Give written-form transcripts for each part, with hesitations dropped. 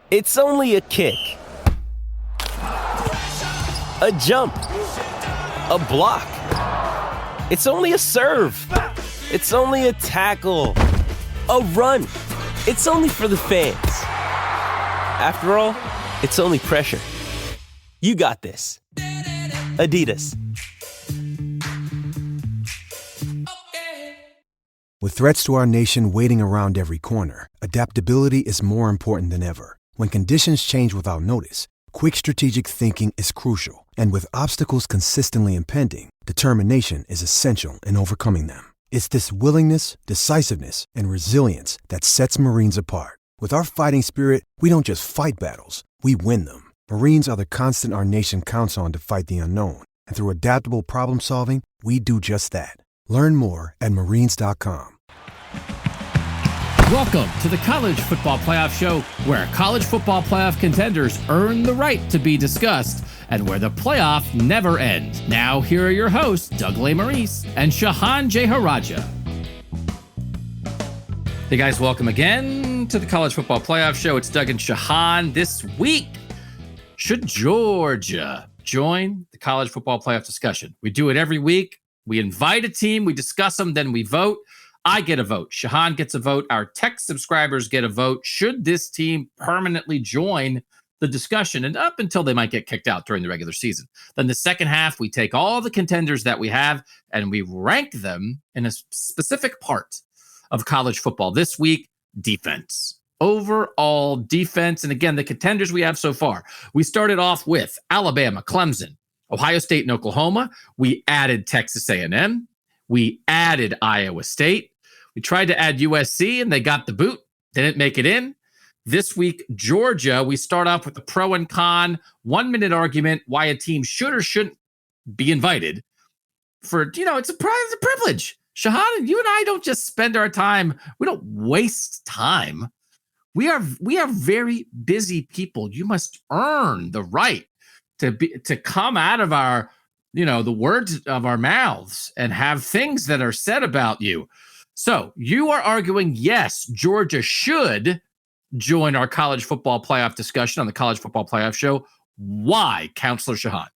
It's only a kick, a jump, a block. It's only a serve. It's only a tackle, a run. It's only for the fans. After all, it's only pressure. You got this. Adidas. With threats to our nation waiting around every corner, adaptability is more important than ever. When conditions change without notice, quick strategic thinking is crucial. And with obstacles consistently impending, determination is essential in overcoming them. It's this willingness, decisiveness, and resilience that sets Marines apart. With our fighting spirit, we don't just fight battles, we win them. Marines are the constant our nation counts on to fight the unknown. And through adaptable problem solving, we do just that. Learn more at Marines.com. Welcome to the College Football Playoff Show, where college football playoff contenders earn the right to be discussed and where the playoff never ends. Now, here are your hosts, Doug Lesmerises and Shehan Jeyarajah. Hey guys, welcome again to the College Football Playoff Show. It's Doug and Shehan. This week, should Georgia join the college football playoff discussion? We do it every week. We invite a team, we discuss them, then we vote. I get a vote. Shehan gets a vote. Our tech subscribers get a vote. Should this team permanently join the discussion, and up until they might get kicked out during the regular season? Then the second half, we take all the contenders that we have and we rank them in a specific part of college football. This week, defense. Overall defense. And again, the contenders we have so far. We started off with Alabama, Clemson, Ohio State, and Oklahoma. We added Texas A&M. We added Iowa State. We tried to add USC, and they got the boot. Didn't make it in. This week, Georgia, we start off with the pro and con, 1-minute argument why a team should or shouldn't be invited. It's a privilege. Shehan, you and I don't just spend our time. We don't waste time. We are very busy people. You must earn the right to come out of our, the words of our mouths and have things that are said about you. So you are arguing, yes, Georgia should join our college football playoff discussion on the College Football Playoff Show. Why, Counselor Shehan?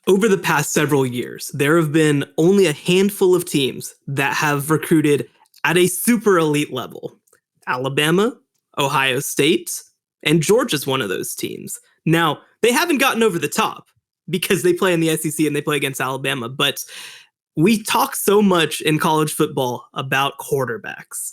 Over the past several years, there have been only a handful of teams that have recruited at a super elite level. Alabama, Ohio State, and Georgia's one of those teams. Now, they haven't gotten over the top because they play in the SEC and they play against Alabama, but we talk so much in college football about quarterbacks.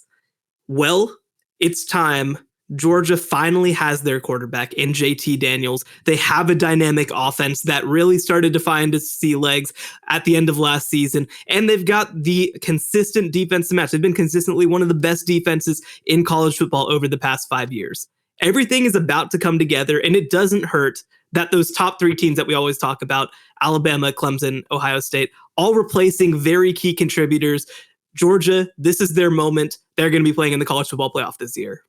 Well, it's time. Georgia finally has their quarterback in JT Daniels. They have a dynamic offense that really started to find its sea legs at the end of last season, and they've got the consistent defense to match. They've been consistently one of the best defenses in college football over the past 5 years. Everything is about to come together, and it doesn't hurt that those top three teams that we always talk about, Alabama, Clemson, Ohio State, all replacing very key contributors. Georgia, this is their moment. They're going to be playing in the college football playoff this year.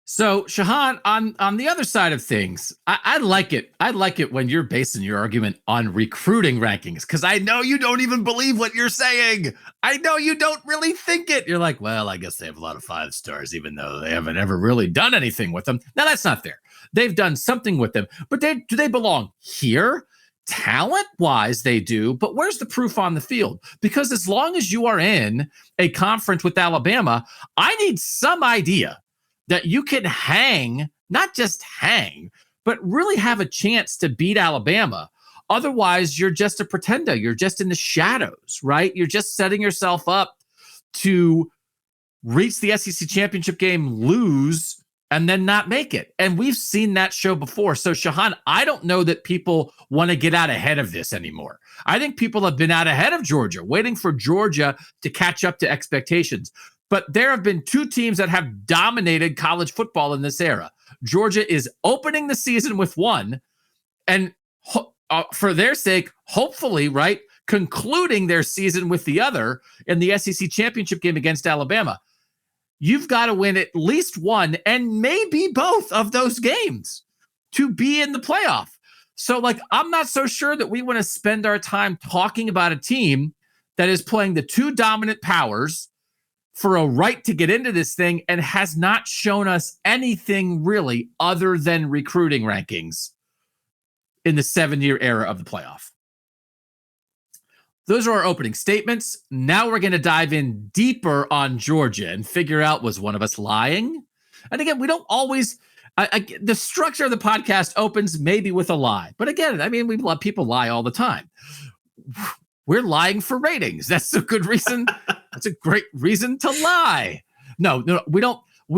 So, Shehan, on the other side of things, I like it. I like it when you're basing your argument on recruiting rankings, because I know you don't even believe what you're saying. I know you don't really think it. You're like, well, I guess they have a lot of 5 stars, even though they haven't ever really done anything with them. Now, that's not fair. They've done something with them, but do they belong here? Talent-wise, they do, but where's the proof on the field? Because as long as you are in a conference with Alabama, I need some idea that you can hang, not just hang, but really have a chance to beat Alabama. Otherwise, you're just a pretender. You're just in the shadows, right? You're just setting yourself up to reach the SEC championship game, lose, and then not make it. And we've seen that show before. So, Shehan, I don't know that people want to get out ahead of this anymore. I think people have been out ahead of Georgia, waiting for Georgia to catch up to expectations. But there have been 2 teams that have dominated college football in this era. Georgia is opening the season with one, and for their sake, hopefully, right, concluding their season with the other in the SEC championship game against Alabama. You've got to win at least one and maybe both of those games to be in the playoff. So, I'm not so sure that we want to spend our time talking about a team that is playing the 2 dominant powers for a right to get into this thing and has not shown us anything really other than recruiting rankings in the 7-year era of the playoff. Those are our opening statements. Now we're going to dive in deeper on Georgia and figure out, was one of us lying? And again, we don't always, the structure of the podcast opens maybe with a lie. But again, I mean, we let people lie all the time. We're lying for ratings. That's a good reason. That's a great reason to lie. No, we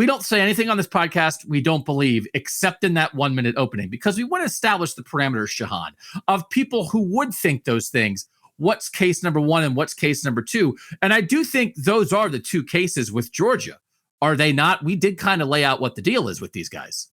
don't say anything on this podcast we don't believe, except in that 1-minute opening, because we want to establish the parameters, Shehan, of people who would think those things. What's case number 1 and what's case number 2? And I do think those are the 2 cases with Georgia. Are they not? We did kind of lay out what the deal is with these guys.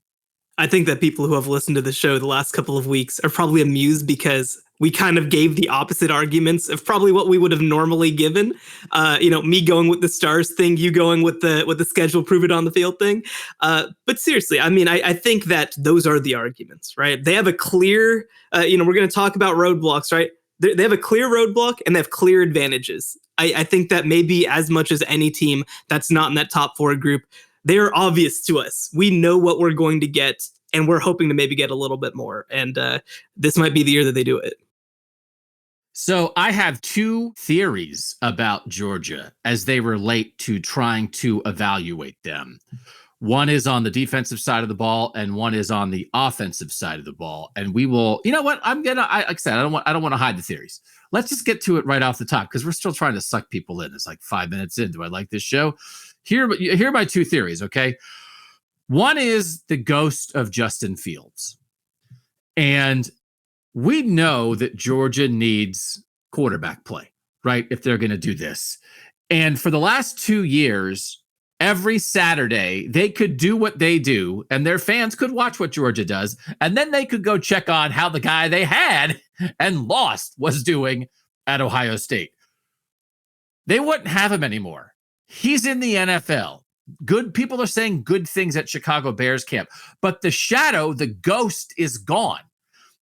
I think that people who have listened to the show the last couple of weeks are probably amused because we kind of gave the opposite arguments of probably what we would have normally given. Me going with the stars thing, you going with the schedule, prove it on the field thing. But seriously, I mean, I think that those are the arguments, right? They have a clear, we're going to talk about roadblocks, right? They have a clear roadblock and they have clear advantages. I think that maybe as much as any team that's not in that top 4 group, they're obvious to us. We know what we're going to get, and we're hoping to maybe get a little bit more. And this might be the year that they do it. So I have 2 theories about Georgia as they relate to trying to evaluate them. One is on the defensive side of the ball, and one is on the offensive side of the ball. And we will, you know what? Like I said, I don't want to hide the theories. Let's just get to it right off the top, because we're still trying to suck people in. It's like 5 minutes in. Do I like this show? Here are my 2 theories. Okay. One is the ghost of Justin Fields. And we know that Georgia needs quarterback play, right? If they're going to do this. And for the last 2 years, every Saturday, they could do what they do, and their fans could watch what Georgia does, and then they could go check on how the guy they had and lost was doing at Ohio State. They wouldn't have him anymore. He's in the NFL. Good people are saying good things at Chicago Bears camp, but the shadow, the ghost, is gone,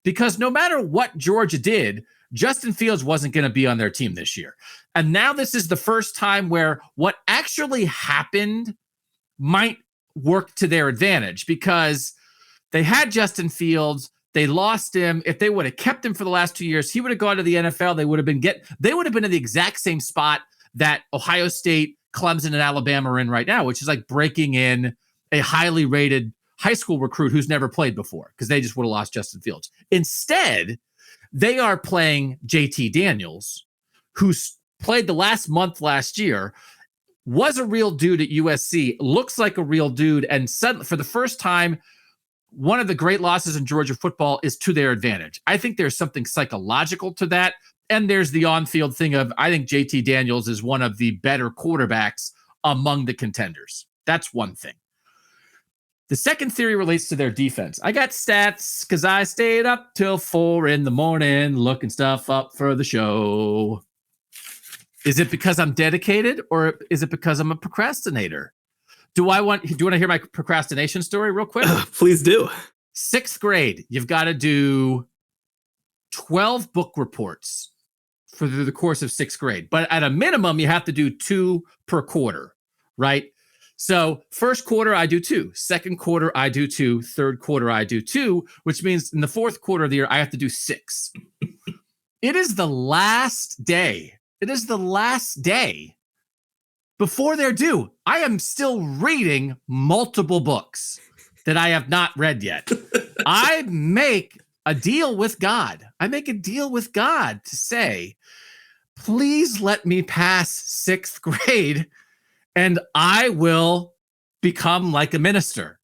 because no matter what Georgia did, Justin Fields wasn't going to be on their team this year. And now this is the first time where what actually happened might work to their advantage, because they had Justin Fields. They lost him. If they would have kept him for the last 2 years, he would have gone to the NFL. They would have been in the exact same spot that Ohio State, Clemson, and Alabama are in right now, which is like breaking in a highly rated high school recruit who's never played before, because they just would have lost Justin Fields. Instead, they are playing JT Daniels, who's played the last month last year, was a real dude at USC, looks like a real dude, and suddenly, for the first time, one of the great losses in Georgia football is to their advantage. I think there's something psychological to that, and there's the on-field thing of, I think JT Daniels is one of the better quarterbacks among the contenders. That's one thing. The second theory relates to their defense. I got stats because I stayed up till 4 a.m. looking stuff up for the show. Is it because I'm dedicated, or is it because I'm a procrastinator? Do you want to hear my procrastination story real quick? Please do. 6th grade, you've got to do 12 book reports for the course of 6th grade. But at a minimum, you have to do 2 per quarter, right? So first quarter, I do 2. Second quarter, I do 2. Third quarter, I do 2, which means in the 4th quarter of the year, I have to do 6. It is the last day. It is the last day before they're due. I am still reading multiple books that I have not read yet. I make a deal with God. I make a deal with God to say, please let me pass 6th grade, and I will become like a minister,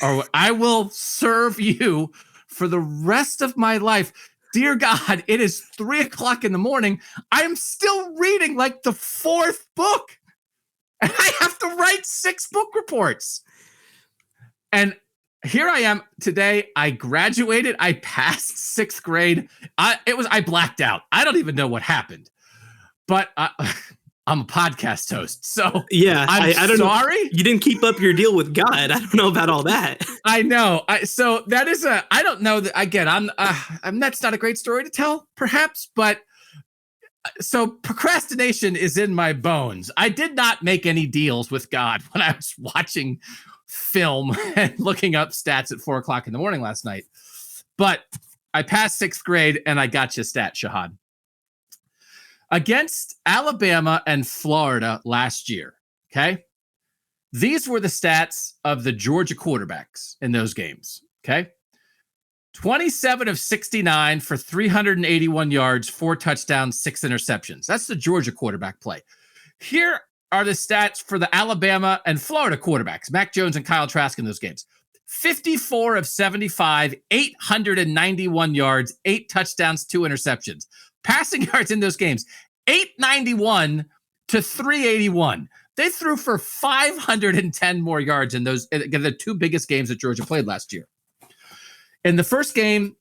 or I will serve you for the rest of my life. Dear God, it is 3:00 in the morning. I am still reading like the 4th book, and I have to write 6 book reports. And here I am today. I graduated. I passed 6th grade. I blacked out. I don't even know what happened, but I'm a podcast host, so yeah, I don't sorry know. You didn't keep up your deal with God. I don't know about all that. I know. So that is I don't know that. Again, I'm that's not a great story to tell, perhaps, but So procrastination is in my bones. I did not make any deals with God when I was watching film and looking up stats at 4:00 in the morning last night. But I passed 6th grade and I got you a stat, Shehan. Against Alabama and Florida last year, okay? These were the stats of the Georgia quarterbacks in those games, okay? 27 of 69 for 381 yards, 4 touchdowns, 6 interceptions. That's the Georgia quarterback play. Here are the stats for the Alabama and Florida quarterbacks, Mac Jones and Kyle Trask in those games. 54 of 75, 891 yards, 8 touchdowns, 2 interceptions. Passing yards in those games, 891 to 381. They threw for 510 more yards in those, the 2 biggest games that Georgia played last year. In the first game,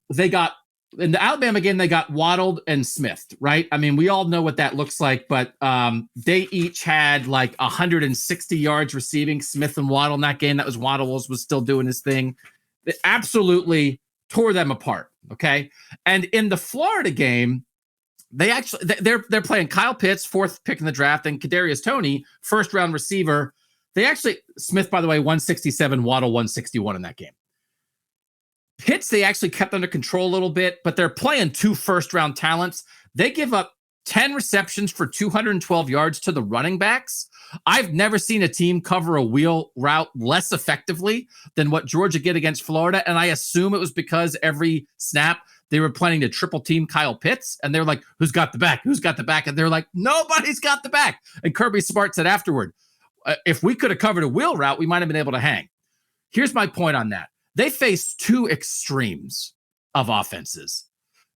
in the Alabama game, they got Waddled and Smith, right? I mean, we all know what that looks like, but they each had like 160 yards receiving. Smith and Waddle in that game. That was Waddle was still doing his thing. They absolutely tore them apart, okay? And in the Florida game, they're playing Kyle Pitts, 4th pick in the draft, and Kadarius Toney, 1st-round receiver. Smith, by the way, 167, Waddle 161 in that game. Pitts, they actually kept under control a little bit, but they're playing 2 first-round talents. They give up 10 receptions for 212 yards to the running backs. I've never seen a team cover a wheel route less effectively than what Georgia did against Florida, and I assume it was because every snap they were planning to triple team Kyle Pitts, and they're like, who's got the back? Who's got the back? And they're like, nobody's got the back. And Kirby Smart said afterward, if we could have covered a wheel route, we might have been able to hang. Here's my point on that. They faced 2 extremes of offenses.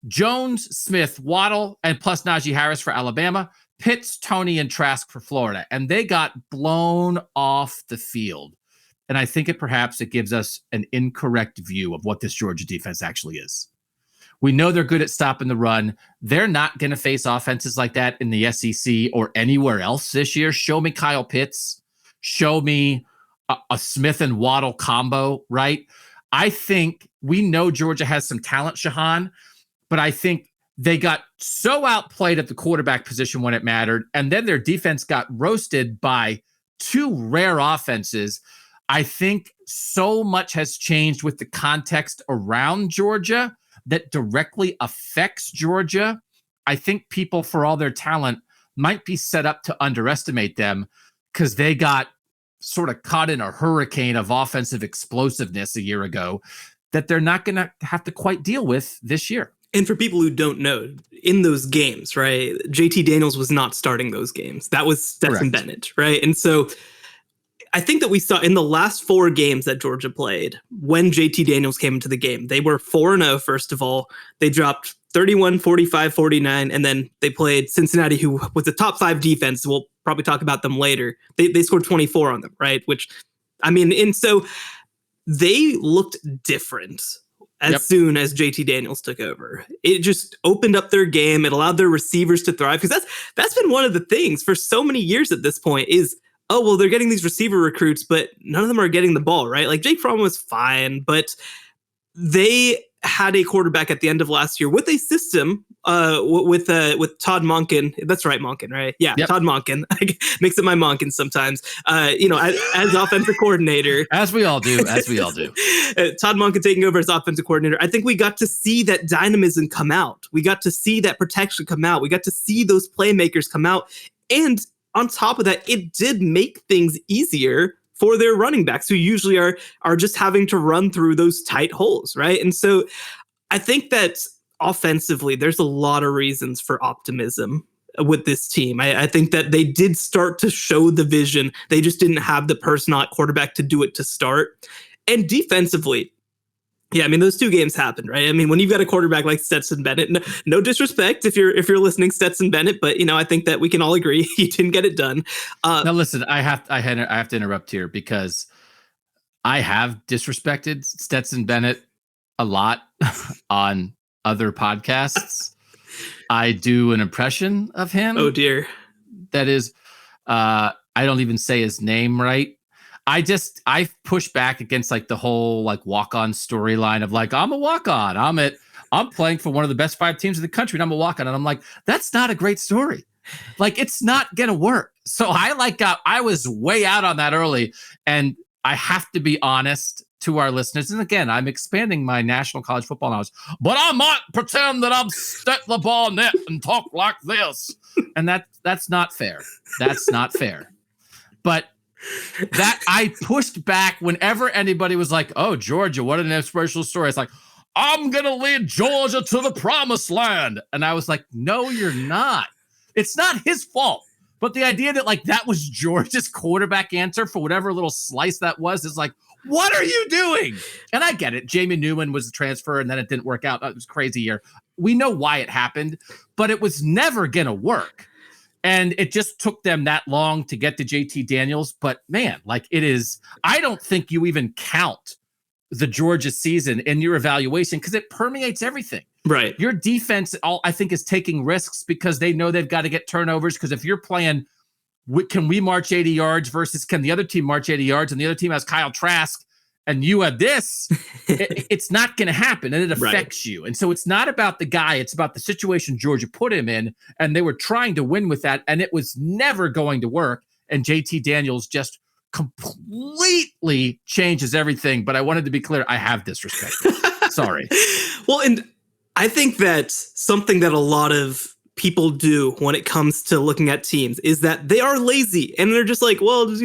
Jones, Smith, Waddle, and plus Najee Harris for Alabama, Pitts, Toney, and Trask for Florida. And they got blown off the field. And I think it gives us an incorrect view of what this Georgia defense actually is. We know they're good at stopping the run. They're not going to face offenses like that in the SEC or anywhere else this year. Show me Kyle Pitts. Show me a Smith and Waddle combo, right? I think we know Georgia has some talent, Shehan, but I think they got so outplayed at the quarterback position when it mattered, and then their defense got roasted by 2 rare offenses. I think so much has changed with the context around Georgia that directly affects Georgia. I think people, for all their talent, might be set up to underestimate them because they got sort of caught in a hurricane of offensive explosiveness a year ago that they're not going to have to quite deal with this year. And for people who don't know, in those games, right, JT Daniels was not starting those games. That was Stetson Bennett, right? And so I think that we saw in the last 4 games that Georgia played, when JT Daniels came into the game, they were 4-0, first of all. They dropped 31, 45, 49, and then they played Cincinnati, who was a top 5 defense. We'll probably talk about them later. They scored 24 on them, right? Which, I mean, and so they looked different as soon as JT Daniels took over. It just opened up their game. It allowed their receivers to thrive, because that's been one of the things for so many years at this point is, oh, well, they're getting these receiver recruits, but none of them are getting the ball, right? Like Jake Fromm was fine, but they had a quarterback at the end of last year with a system with Todd Monken. That's right, Monken, right? Yeah, yep. Todd Monken. I mix up my Monkins sometimes. As offensive coordinator. As we all do. Todd Monken taking over as offensive coordinator. I think we got to see that dynamism come out. We got to see that protection come out. We got to see those playmakers come out. And on top of that, it did make things easier for their running backs, who usually are just having to run through those tight holes, right? And so I think that offensively, there's a lot of reasons for optimism with this team. I think that they did start to show the vision. They just didn't have the personnel at quarterback to do it to start. And defensively, yeah, I mean, those 2 games happened, right? I mean, when you've got a quarterback like Stetson Bennett, no disrespect if you're listening, Stetson Bennett, but I think that we can all agree he didn't get it done. Now, listen, I have to interrupt here because I have disrespected Stetson Bennett a lot on other podcasts. I do an impression of him. Oh dear, that is, I don't even say his name right. I push back against like the whole like walk-on storyline of like, I'm a walk-on. I'm I'm playing for one of the best 5 teams in the country, and I'm walking, and I'm like, that's not a great story. Like, it's not going to work. So I was way out on that early, and I have to be honest to our listeners. And again, I'm expanding my national college football knowledge, but I might pretend that I'm step the ball net and talk like this. And that's not fair. That's not fair. But that I pushed back whenever anybody was like, oh, Georgia, what an inspirational story. It's like, I'm going to lead Georgia to the promised land. And I was like, no, you're not. It's not his fault. But the idea that like that was Georgia's quarterback answer for whatever little slice that was is like, what are you doing? And I get it. Jamie Newman was the transfer, and then it didn't work out. It was a crazy year. We know why it happened, but it was never going to work. And it just took them that long to get to JT Daniels. But man, like it is, I don't think you even count the Georgia season in your evaluation because it permeates everything. Right. Your defense, I think, is taking risks because they know they've got to get turnovers. Because if you're playing, can we march 80 yards versus can the other team march 80 yards and the other team has Kyle Trask and you have this, it's not going to happen and it affects you. And so it's not about the guy. It's about the situation Georgia put him in. And they were trying to win with that. And it was never going to work. And JT Daniels just completely changes everything. But I wanted to be clear. I have disrespect. Sorry. Well, and I think that something that a lot of people do when it comes to looking at teams is that they are lazy and they're just like, well, just,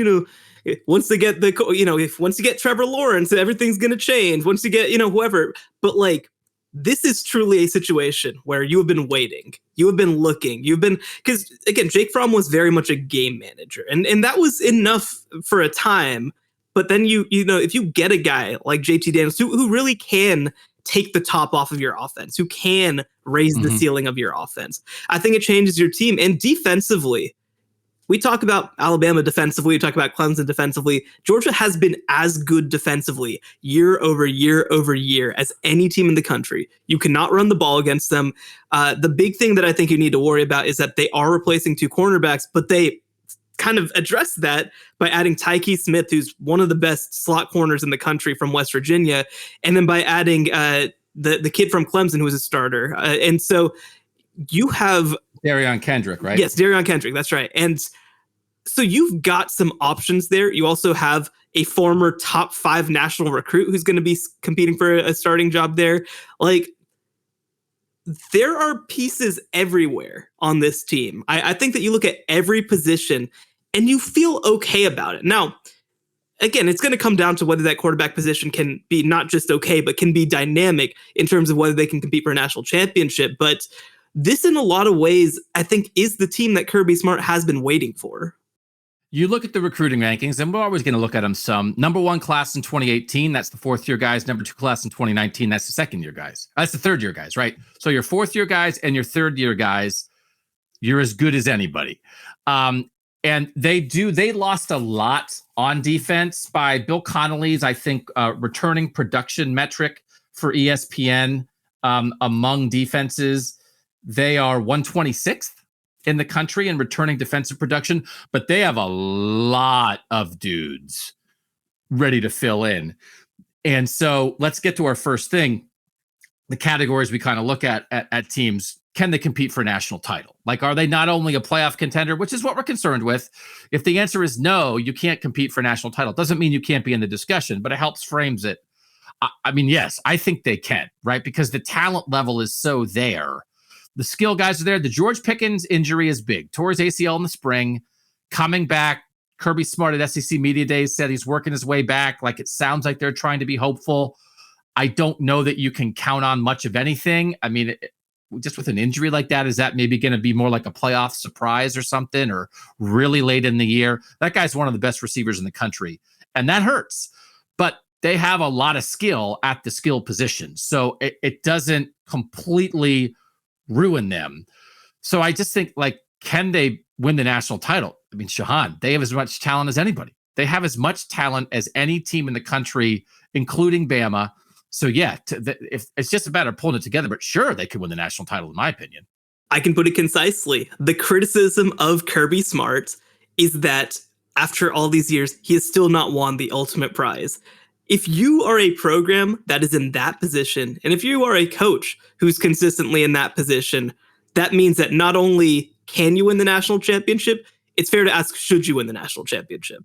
once they get once you get Trevor Lawrence, everything's going to change. Once you get, whoever. But like, this is truly a situation where you have been waiting. You have been looking. Because again, Jake Fromm was very much a game manager and that was enough for a time. But then if you get a guy like JT Daniels who really can take the top off of your offense, who can raise the ceiling of your offense, I think it changes your team. And defensively, we talk about Alabama defensively, we talk about Clemson defensively. Georgia has been as good defensively year over year over year as any team in the country. You cannot run the ball against them. The big thing that I think you need to worry about is that they are replacing 2 cornerbacks, but they kind of address that by adding Tyke Smith, who's one of the best slot corners in the country from West Virginia, and then by adding the kid from Clemson who was a starter. And so you have Darion Kendrick, right? Yes, Darion Kendrick. That's right. And so you've got some options there. You also have a former top 5 national recruit who's going to be competing for a starting job there. Like, there are pieces everywhere on this team. I think that you look at every position and you feel okay about it. Now, again, it's going to come down to whether that quarterback position can be not just okay, but can be dynamic in terms of whether they can compete for a national championship. But this, in a lot of ways, I think is the team that Kirby Smart has been waiting for. You look at the recruiting rankings, and we're always going to look at them some. Number 1 class in 2018, that's the 4th-year guys. Number 2 class in 2019, that's the 2nd-year guys. That's the 3rd-year guys, right? So your 4th-year guys and your 3rd-year guys, you're as good as anybody. And they lost a lot on defense by Bill Connolly's, I think, returning production metric for ESPN among defenses. They are 126th in the country in returning defensive production, but they have a lot of dudes ready to fill in. And so let's get to our first thing. The categories we kind of look at teams. Can they compete for a national title? Like, are they not only a playoff contender, which is what we're concerned with? If the answer is no, you can't compete for a national title. It doesn't mean you can't be in the discussion, but it helps frames it. I mean, yes, I think they can, right? Because the talent level is so there. The skill guys are there. The George Pickens injury is big. Tore his ACL in the spring, coming back. Kirby Smart at SEC Media Days said he's working his way back. Like, it sounds like they're trying to be hopeful. I don't know that you can count on much of anything. I mean, just with an injury like that, is that maybe going to be more like a playoff surprise or something, or really late in the year? That guy's one of the best receivers in the country, and that hurts. But they have a lot of skill at the skill position, so it doesn't completely ruin them. So I just think, like, can they win the national title? I mean, Shehan, they have as much talent as anybody. They have as much talent as any team in the country, including Bama. So yeah, if it's just a matter of pulling it together, but sure, they could win the national title, in my opinion. I can put it concisely. The criticism of Kirby Smart is that after all these years, he has still not won the ultimate prize. if you are a program that is in that position, and if you are a coach who's consistently in that position, that means that not only can you win the national championship, it's fair to ask, should you win the national championship?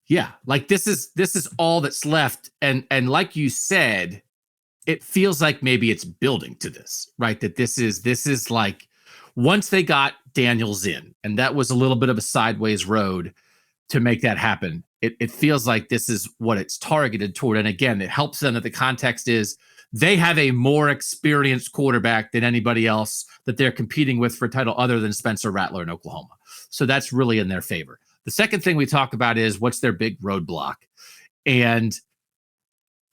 Yeah, like this is all that's left. And like you said, it feels like maybe it's building to this, right? That this is like once they got Daniels in, and that was a little bit of a sideways road to make that happen. It feels like this is what it's targeted toward. And again, it helps them that the context is they have a more experienced quarterback than anybody else that they're competing with for a title other than Spencer Rattler in Oklahoma. So that's really in their favor. The second thing we talk about is what's their big roadblock. And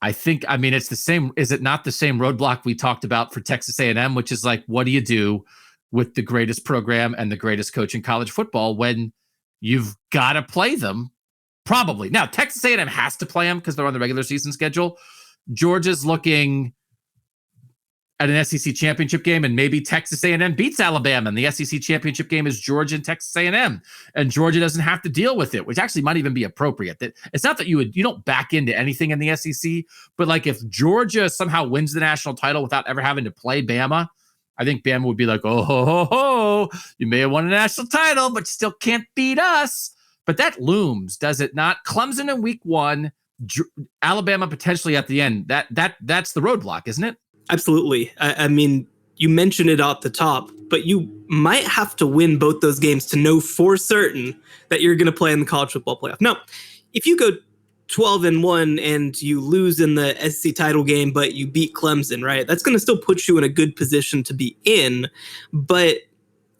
I mean, it's the same. Is it not the same roadblock we talked about for Texas A&M, which is like, what do you do with the greatest program and the greatest coach in college football when you've got to play them? Probably. Now, Texas A&M has to play them because they're on the regular season schedule. Georgia's looking at an SEC championship game, and maybe Texas A&M beats Alabama, and the SEC championship game is Georgia and Texas A&M, and Georgia doesn't have to deal with it, which actually might even be appropriate. That it's not that you don't back into anything in the SEC, but like if Georgia somehow wins the national title without ever having to play Bama, I think Bama would be like, oh, ho, ho, ho, you may have won a national title, but you still can't beat us. But that looms, does it not? Clemson in week 1, Alabama potentially at the end. That's the roadblock, isn't it? Absolutely. I mean, you mentioned it at the top, but you might have to win both those games to know for certain that you're going to play in the college football playoff. Now, if you go 12-1 and you lose in the SEC title game, but you beat Clemson, right? That's going to still put you in a good position to be in. But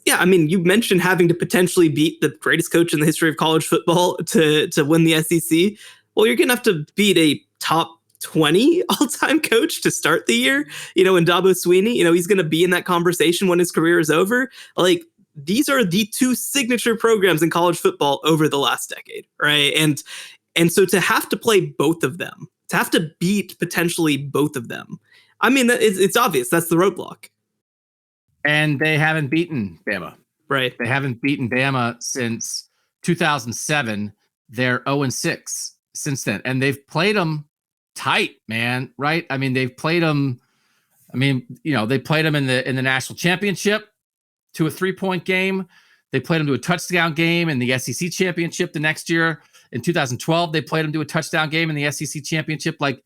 yeah, I mean, you mentioned having to potentially beat the greatest coach in the history of college football to win the SEC. Well, you're going to have to beat a top 20 all-time coach to start the year, in Dabo Swinney. He's going to be in that conversation when his career is over. Like, these are the two signature programs in college football over the last decade, right? And so to have to play both of them, to have to beat potentially both of them, I mean, it's obvious that's the roadblock. And they haven't beaten Bama. Right. They haven't beaten Bama since 2007. They're 0-6 since then. And they've played them tight, man, right? I mean, they've played them. I mean, they played them in the national championship to a 3-point game. They played them to a touchdown game in the SEC championship the next year. In 2012, they played them to a touchdown game in the SEC championship. Like,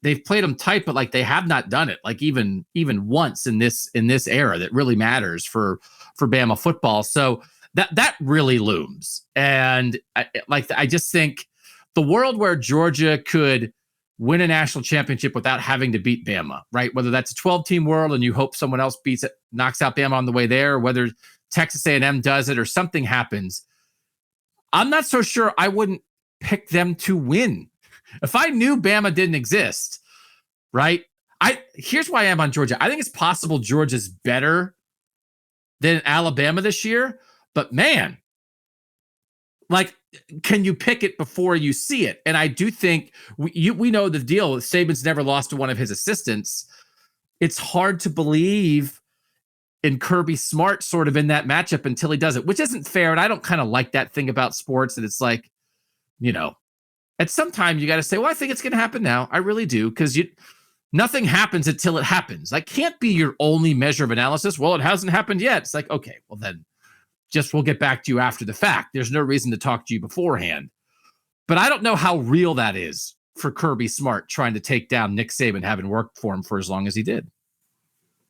they've played them tight, but like they have not done it like even once in this era that really matters for Bama football. So that really looms. And I just think the world where Georgia could win a national championship without having to beat Bama, right? Whether that's a 12-team world and you hope someone else beats it, knocks out Bama on the way there, or whether Texas A&M does it or something happens. I'm not so sure I wouldn't pick them to win. If I knew Bama didn't exist, right? Here's why I'm on Georgia. I think it's possible Georgia's better than Alabama this year, but man, like, can you pick it before you see it? And I do think we know the deal. Saban's never lost to one of his assistants. It's hard to believe in Kirby Smart sort of in that matchup until he does it, which isn't fair. And I don't kind of like that thing about sports. And it's like, at some time you got to say, well, I think it's going to happen now. I really do. Because nothing happens until it happens. Like, can't be your only measure of analysis. Well, it hasn't happened yet. It's like, okay, well then we'll get back to you after the fact. There's no reason to talk to you beforehand. But I don't know how real that is for Kirby Smart trying to take down Nick Saban, having worked for him for as long as he did.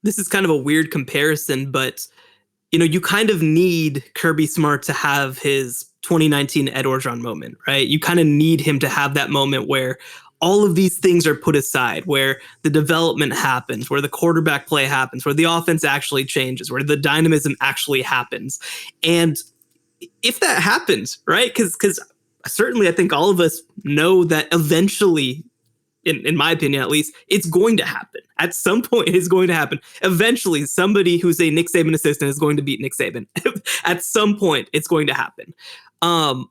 This is kind of a weird comparison, but you kind of need Kirby Smart to have his 2019 Ed Orgeron moment, right? You kind of need him to have that moment where all of these things are put aside, where the development happens, where the quarterback play happens, where the offense actually changes, where the dynamism actually happens. And if that happens, right? Because certainly I think all of us know that eventually, in my opinion at least, it's going to happen. At some point, it's going to happen. Eventually, somebody who's a Nick Saban assistant is going to beat Nick Saban. At some point, it's going to happen. But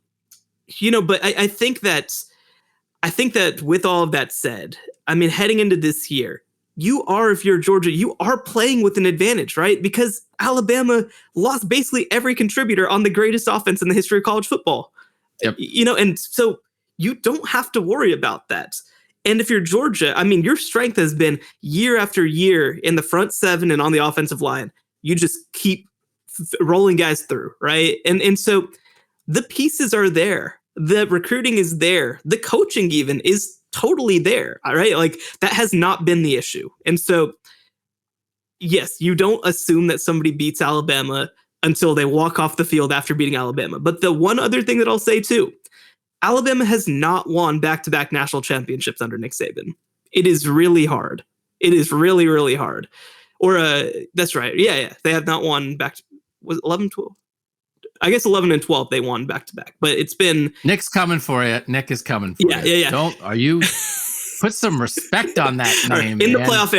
I think that with all of that said, I mean, heading into this year, if you're Georgia, you are playing with an advantage, right? Because Alabama lost basically every contributor on the greatest offense in the history of college football. Yep. And so you don't have to worry about that. And if you're Georgia, I mean, your strength has been year after year in the front seven and on the offensive line. You just keep rolling guys through, right? And so the pieces are there. The recruiting is there. The coaching even is totally there, all right? Like, that has not been the issue. And so, yes, you don't assume that somebody beats Alabama until they walk off the field after beating Alabama. But the one other thing that I'll say too, Alabama has not won back-to-back national championships under Nick Saban. It is really hard. It is really, really hard. Or that's right. Yeah. They have not won back. Was it 11, 12? I guess 11 and 12 they won back-to-back. But it's been... Nick's coming for you. Nick is coming for you. Yeah. Are you... Put some respect on that name. In the playoff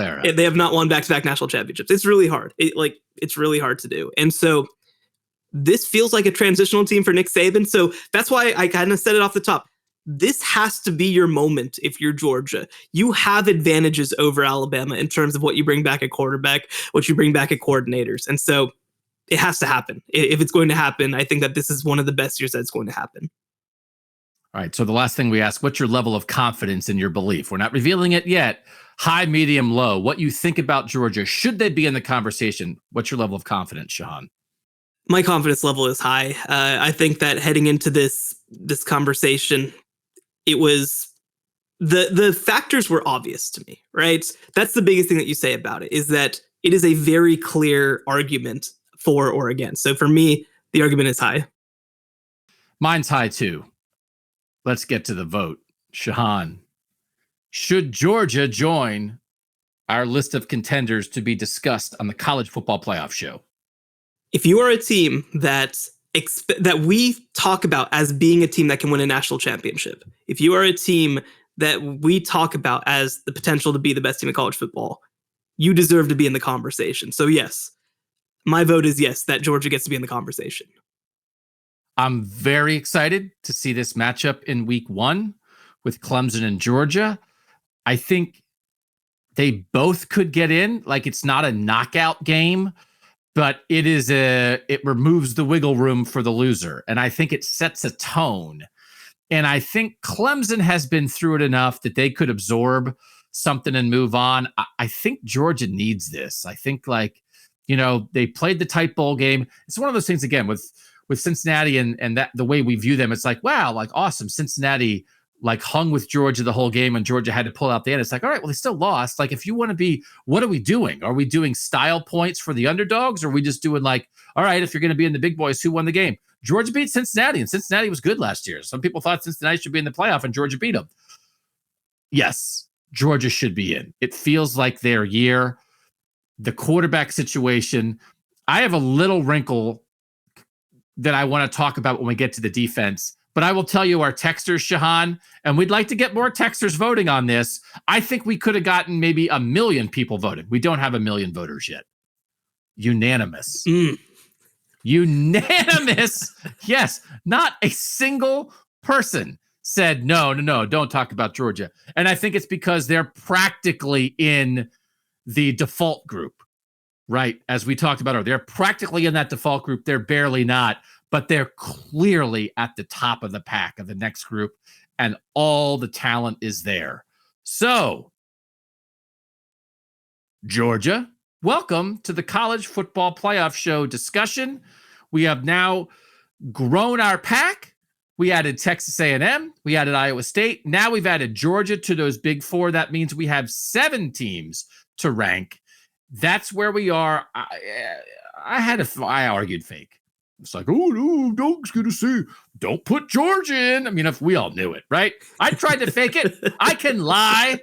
era. They have not won back-to-back national championships. It's really hard. It's really hard to do. And so this feels like a transitional team for Nick Saban. So that's why I kind of said it off the top. This has to be your moment if you're Georgia. You have advantages over Alabama in terms of what you bring back at quarterback, what you bring back at coordinators. And so it has to happen. If it's going to happen, I think that this is one of the best years that's going to happen. All right. So the last thing we ask, what's your level of confidence in your belief? We're not revealing it yet. High, medium, low. What you think about Georgia? Should they be in the conversation? What's your level of confidence, Shehan? My confidence level is high. I think that heading into this conversation, it was the factors were obvious to me, right? That's the biggest thing that you say about it, is that it is a very clear argument for or against. So for me, the argument is high. Mine's high too. Let's get to the vote. Shehan, should Georgia join our list of contenders to be discussed on the College Football Playoff Show? If you are a team that we talk about as being a team that can win a national championship, if you are a team that we talk about as the potential to be the best team in college football, you deserve to be in the conversation. So yes, my vote is yes, that Georgia gets to be in the conversation. I'm very excited to see this matchup in week 1 with Clemson and Georgia. I think they both could get in. Like, it's not a knockout game, but it removes the wiggle room for the loser. And I think it sets a tone. And I think Clemson has been through it enough that they could absorb something and move on. I think Georgia needs this. I think, they played the tight bowl game. It's one of those things, again, with Cincinnati and that the way we view them, it's like, wow, like, awesome. Cincinnati hung with Georgia the whole game and Georgia had to pull out the end. It's like, all right, well, they still lost. Like, if you want to be, what are we doing? Are we doing style points for the underdogs? Or are we just doing all right, if you're going to be in the big boys, who won the game? Georgia beat Cincinnati, and Cincinnati was good last year. Some people thought Cincinnati should be in the playoff and Georgia beat them. Yes, Georgia should be in. It feels like their year. The quarterback situation, I have a little wrinkle that I want to talk about when we get to the defense. But I will tell you, our texters, Shehan, and we'd like to get more texters voting on this. I think we could have gotten maybe 1 million people voting. We don't have 1 million voters yet. Unanimous. Unanimous. Yes. Not a single person said, no, don't talk about Georgia. And I think it's because they're practically in the default group. Right, as we talked about earlier, they're practically in that default group. They're barely not, but they're clearly at the top of the pack of the next group, and all the talent is there. So, Georgia, welcome to the College Football Playoff Show discussion. We have now grown our pack. We added Texas A&M. We added Iowa State. Now we've added Georgia to those big 4. That means we have 7 teams to rank. That's where we are. I argued fake. It's like, oh no, Doug's gonna say, don't put Georgia in. I mean, if we all knew it, right? I tried to fake it. I can lie,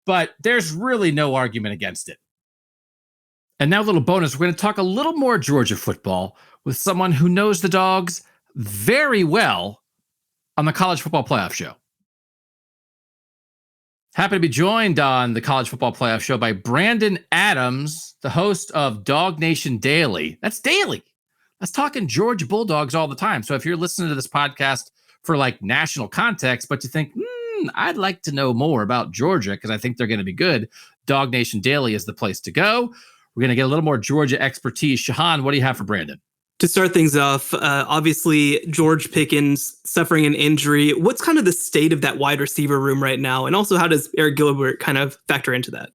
but there's really no argument against it. And now, a little bonus: we're going to talk a little more Georgia football with someone who knows the Dogs very well on the College Football Playoff Show. Happy to be joined on the College Football Playoff Show by Brandon Adams, the host of Dog Nation Daily. That's daily. That's talking Georgia Bulldogs all the time. So if you're listening to this podcast for national context, but you think, I'd like to know more about Georgia because I think they're going to be good, Dog Nation Daily is the place to go. We're going to get a little more Georgia expertise. Shehan, what do you have for Brandon? To start things off, obviously George Pickens suffering an injury. What's kind of the state of that wide receiver room right now? And also, how does Eric Gilbert kind of factor into that?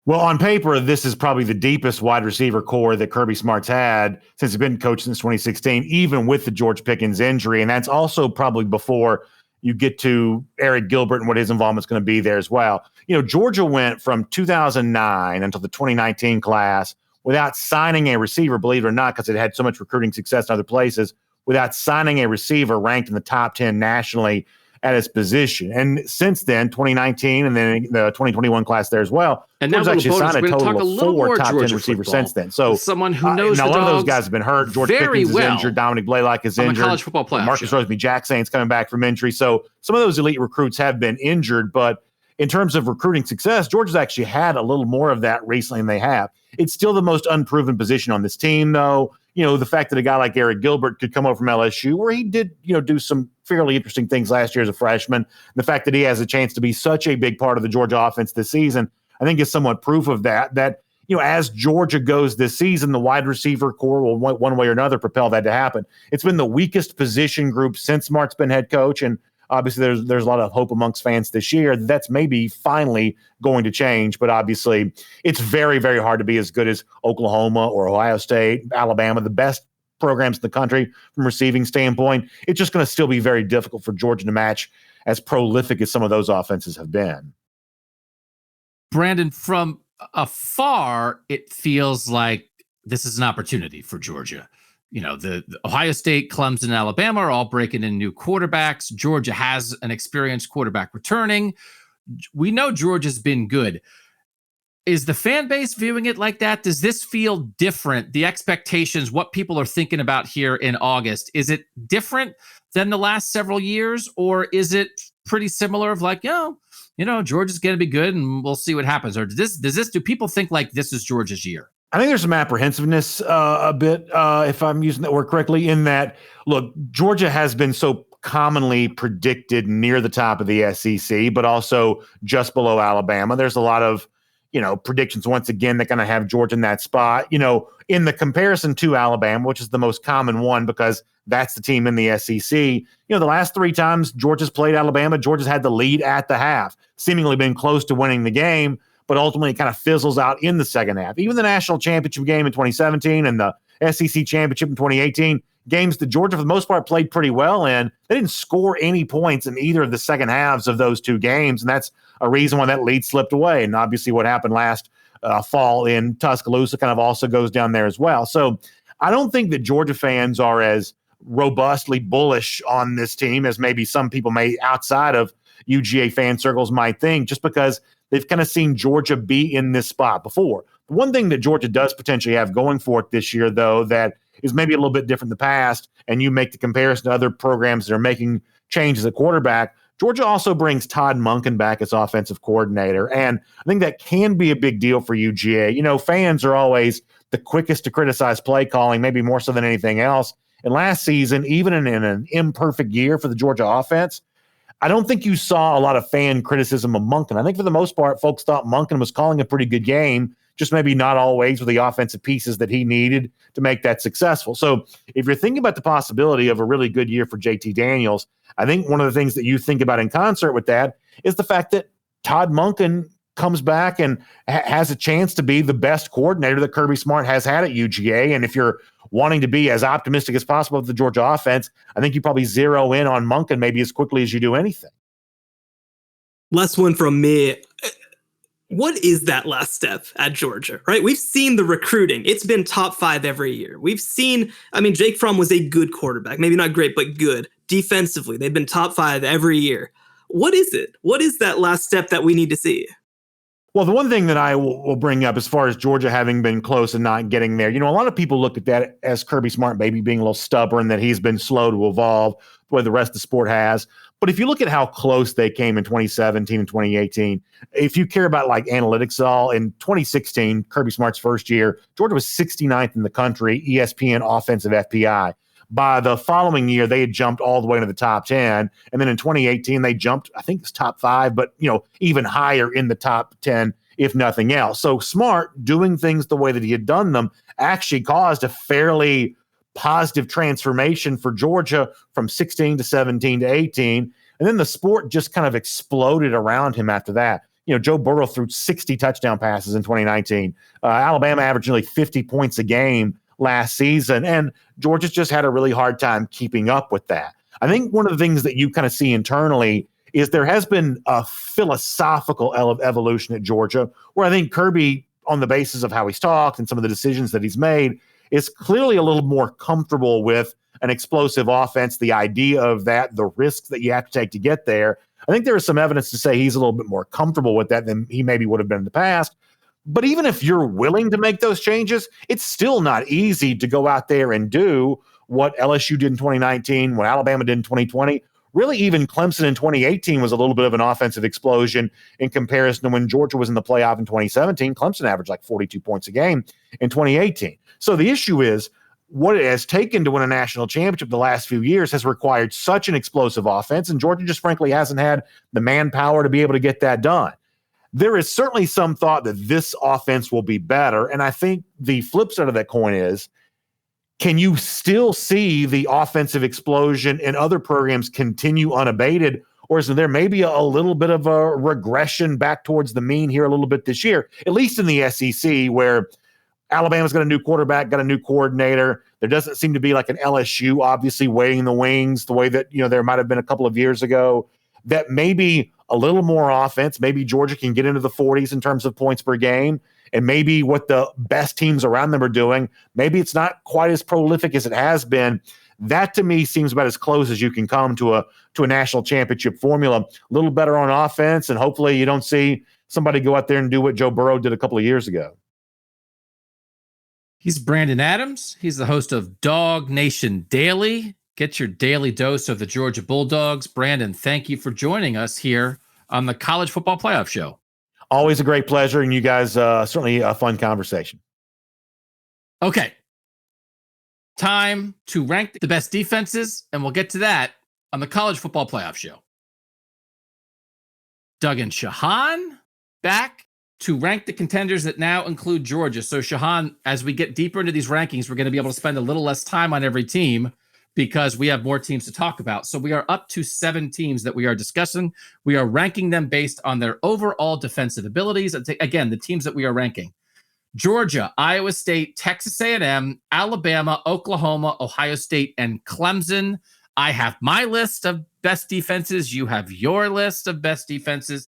Well, on paper, this is probably the deepest wide receiver core that Kirby Smart's had since he's been coached since 2016, even with the George Pickens injury. And that's also probably before you get to Eric Gilbert and what his involvement's going to be there as well. Georgia went from 2009 until the 2019 class without signing a receiver, believe it or not, because it had so much recruiting success in other places, without signing a receiver ranked in the top 10 nationally at his position. And since then, 2019 and then the 2021 class there as well, and now actually signed a total of 4 top 10 receivers football. since then. So someone who knows now the a lot of those Dogs guys have been hurt. George Pickens is injured. Dominic Blaylock is injured. College football playoff Marcus Roseby Jackson's coming back from injury. So some of those elite recruits have been injured, but in terms of recruiting success, Georgia's actually had a little more of that recently than they have. It's still the most unproven position on this team, though. The fact that a guy like Eric Gilbert could come over from LSU, where he did, do some fairly interesting things last year as a freshman, the fact that he has a chance to be such a big part of the Georgia offense this season, I think is somewhat proof of that, as Georgia goes this season, the wide receiver core will one way or another propel that to happen. It's been the weakest position group since Smart's been head coach, and obviously there's a lot of hope amongst fans this year that's maybe finally going to change, but obviously it's very, very hard to be as good as Oklahoma or Ohio State, Alabama, the best programs in the country from receiving standpoint. It's just going to still be very difficult for Georgia to match as prolific as some of those offenses have been. Brandon, from afar, it feels like this is an opportunity for Georgia. The Ohio State, Clemson, and Alabama are all breaking in new quarterbacks. Georgia has an experienced quarterback returning. We know Georgia's been good. Is the fan base viewing it like that? Does this feel different? The expectations, what people are thinking about here in August, is it different than the last several years? Or is it pretty similar of like, Georgia's going to be good and we'll see what happens? Or do people think like this is Georgia's year? I think there's some apprehensiveness a bit, if I'm using that word correctly, in that, look, Georgia has been so commonly predicted near the top of the SEC, but also just below Alabama. There's a lot of, predictions, once again, that kind of have Georgia in that spot. In the comparison to Alabama, which is the most common one because that's the team in the SEC, the last 3 times Georgia's played Alabama, Georgia's had the lead at the half, seemingly been close to winning the game, but ultimately it kind of fizzles out in the second half. Even the national championship game in 2017 and the SEC championship in 2018, games that Georgia, for the most part, played pretty well in, they didn't score any points in either of the second halves of those 2 games, and that's a reason why that lead slipped away. And obviously what happened last fall in Tuscaloosa kind of also goes down there as well. So I don't think that Georgia fans are as robustly bullish on this team as maybe some people may outside of UGA fan circles might think, just because they've kind of seen Georgia be in this spot before. The one thing that Georgia does potentially have going for it this year, though, that is maybe a little bit different in the past, and you make the comparison to other programs that are making changes at quarterback, Georgia also brings Todd Monken back as offensive coordinator, and I think that can be a big deal for UGA. Fans are always the quickest to criticize play calling, maybe more so than anything else. And last season, even in an imperfect year for the Georgia offense, I don't think you saw a lot of fan criticism of Monken. I think for the most part, folks thought Monken was calling a pretty good game, just maybe not always with the offensive pieces that he needed to make that successful. So if you're thinking about the possibility of a really good year for JT Daniels, I think one of the things that you think about in concert with that is the fact that Todd Monken comes back and has a chance to be the best coordinator that Kirby Smart has had at UGA. And if you're wanting to be as optimistic as possible with the Georgia offense, I think you probably zero in on Monken maybe as quickly as you do anything. Last one from me. What is that last step at Georgia, right? We've seen the recruiting. It's been top 5 every year. We've seen, Jake Fromm was a good quarterback. Maybe not great, but good. Defensively, they've been top 5 every year. What is it? What is that last step that we need to see? Well, the one thing that I will bring up as far as Georgia having been close and not getting there, a lot of people look at that as Kirby Smart maybe being a little stubborn, that he's been slow to evolve the way the rest of the sport has. But if you look at how close they came in 2017 and 2018, if you care about like analytics at all, in 2016, Kirby Smart's first year, Georgia was 69th in the country, ESPN offensive FPI. By the following year, they had jumped all the way into the top 10. And then in 2018, they jumped, I think it's top 5, but, even higher in the top 10, if nothing else. So Smart doing things the way that he had done them actually caused a fairly positive transformation for Georgia from 16 to 17 to 18. And then the sport just kind of exploded around him after that. Joe Burrow threw 60 touchdown passes in 2019. Alabama averaged nearly 50 points a game last season, and Georgia's just had a really hard time keeping up with that. I think one of the things that you kind of see internally is there has been a philosophical evolution at Georgia, where I think Kirby, on the basis of how he's talked and some of the decisions that he's made, is clearly a little more comfortable with an explosive offense, the idea of that, the risks that you have to take to get there. I think there is some evidence to say he's a little bit more comfortable with that than he maybe would have been in the past. But even if you're willing to make those changes, it's still not easy to go out there and do what LSU did in 2019, what Alabama did in 2020. Really, even Clemson in 2018 was a little bit of an offensive explosion in comparison to when Georgia was in the playoff in 2017. Clemson averaged like 42 points a game in 2018. So the issue is, what it has taken to win a national championship the last few years has required such an explosive offense, and Georgia just frankly hasn't had the manpower to be able to get that done. There is certainly some thought that this offense will be better, and I think the flip side of that coin is, can you still see the offensive explosion in other programs continue unabated, or is there maybe a little bit of a regression back towards the mean here a little bit this year, at least in the SEC, where Alabama's got a new quarterback, got a new coordinator. There doesn't seem to be like an LSU obviously waiting in the wings the way that, there might have been a couple of years ago, that maybe a little more offense, maybe Georgia can get into the 40s in terms of points per game, and maybe what the best teams around them are doing, maybe it's not quite as prolific as it has been. That to me seems about as close as you can come to a national championship formula. A little better on offense, and hopefully you don't see somebody go out there and do what Joe Burrow did a couple of years ago. He's Brandon Adams. He's the host of Dog Nation Daily. Get your daily dose of the Georgia Bulldogs. Brandon, thank you for joining us here on the College Football Playoff Show. Always a great pleasure, and you guys, certainly a fun conversation. Okay. Time to rank the best defenses, and we'll get to that on the College Football Playoff Show. Doug and Shehan back to rank the contenders that now include Georgia. So, Shehan, as we get deeper into these rankings, we're going to be able to spend a little less time on every team because we have more teams to talk about. So we are up to 7 teams that we are discussing. We are ranking them based on their overall defensive abilities. Again, the teams that we are ranking: Georgia, Iowa State, Texas A&M, Alabama, Oklahoma, Ohio State, and Clemson. I have my list of best defenses. You have your list of best defenses.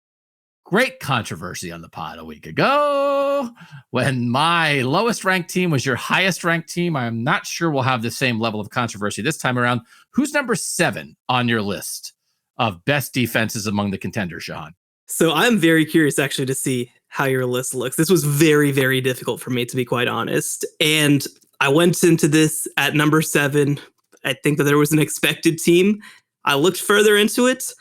Great controversy on the pod a week ago when my lowest ranked team was your highest ranked team. I'm not sure we'll have the same level of controversy this time around. Who's number 7 on your list of best defenses among the contenders, Shehan? So I'm very curious actually to see how your list looks. This was very, very difficult for me, to be quite honest. And I went into this at number 7. I think that there was an expected team. I looked further into it,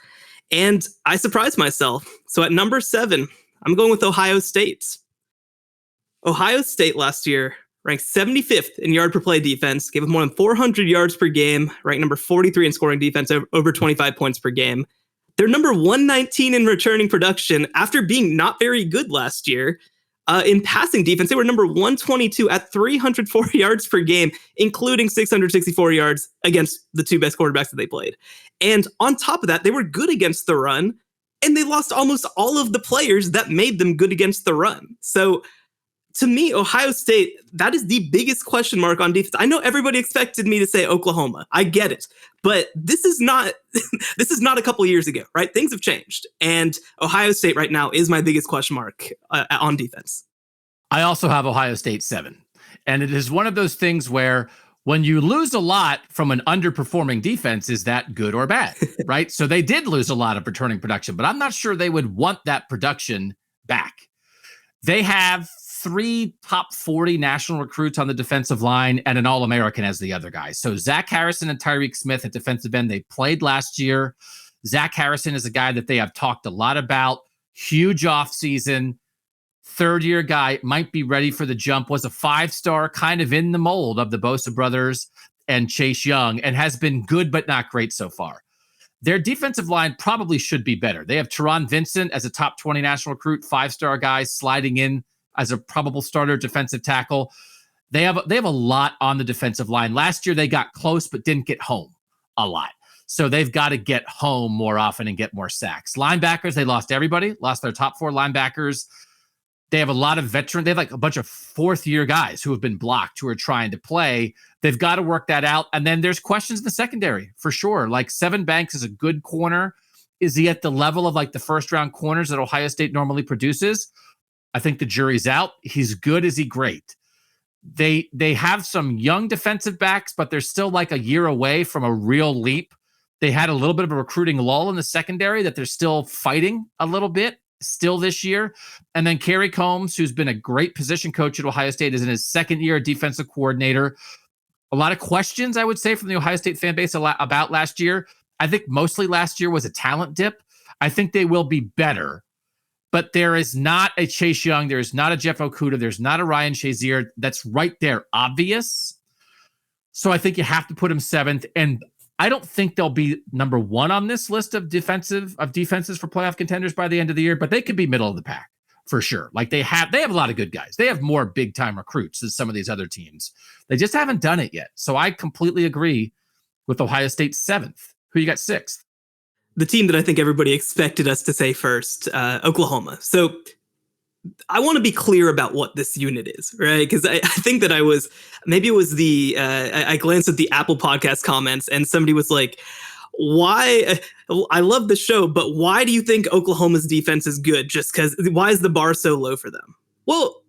and I surprised myself. So at number 7, I'm going with Ohio State. Ohio State last year ranked 75th in yard per play defense, gave up more than 400 yards per game, ranked number 43 in scoring defense, over 25 points per game. They're number 119 in returning production after being not very good last year. In passing defense, they were number 122 at 304 yards per game, including 664 yards against the 2 best quarterbacks that they played. And on top of that, they were good against the run, and they lost almost all of the players that made them good against the run. So to me, Ohio State, that is the biggest question mark on defense. I know everybody expected me to say Oklahoma. I get it. But this is not this is not a couple years ago, right? Things have changed. And Ohio State right now is my biggest question mark on defense. I also have Ohio State 7. And it is one of those things where when you lose a lot from an underperforming defense, is that good or bad, right? So they did lose a lot of returning production, but I'm not sure they would want that production back. They have 3 top 40 national recruits on the defensive line and an All-American as the other guys. So Zach Harrison and Tyreek Smith at defensive end, they played last year. Zach Harrison is a guy that they have talked a lot about. Huge offseason. Third-year guy, might be ready for the jump, was a 5-star, kind of in the mold of the Bosa brothers and Chase Young, and has been good but not great so far. Their defensive line probably should be better. They have Teron Vincent as a top 20 national recruit, 5-star guy sliding in as a probable starter defensive tackle. They have a lot on the defensive line. Last year they got close but didn't get home a lot. So they've got to get home more often and get more sacks. Linebackers, they lost everybody, lost their top 4 linebackers. They have a lot of veteran. They have like a bunch of 4th-year guys who have been blocked, who are trying to play. They've got to work that out. And then there's questions in the secondary for sure. Like Seven Banks is a good corner. Is he at the level of like the first-round corners that Ohio State normally produces? I think the jury's out. He's good. Is he great? They have some young defensive backs, but they're still like a year away from a real leap. They had a little bit of a recruiting lull in the secondary that they're still fighting a little bit still this year. And then Kerry Combs, who's been a great position coach at Ohio State, is in his 2nd year defensive coordinator. A lot of questions, I would say, from the Ohio State fan base about last year. I think mostly last year was a talent dip. I think they will be better. But there is not a Chase Young. There is not a Jeff Okudah. There's not a Ryan Shazier. That's right there, obvious. So I think you have to put him 7th. And I don't think they'll be number 1 on this list of defenses for playoff contenders by the end of the year, but they could be middle of the pack for sure. Like they have a lot of good guys. They have more big time recruits than some of these other teams. They just haven't done it yet. So I completely agree with Ohio State 7th. Who you got 6th? The team that I think everybody expected us to say first, Oklahoma. So I want to be clear about what this unit is, right? Because I think that I glanced at the Apple podcast comments and somebody was like, why? I love the show, but why do you think Oklahoma's defense is good? Why is the bar so low for them? Well,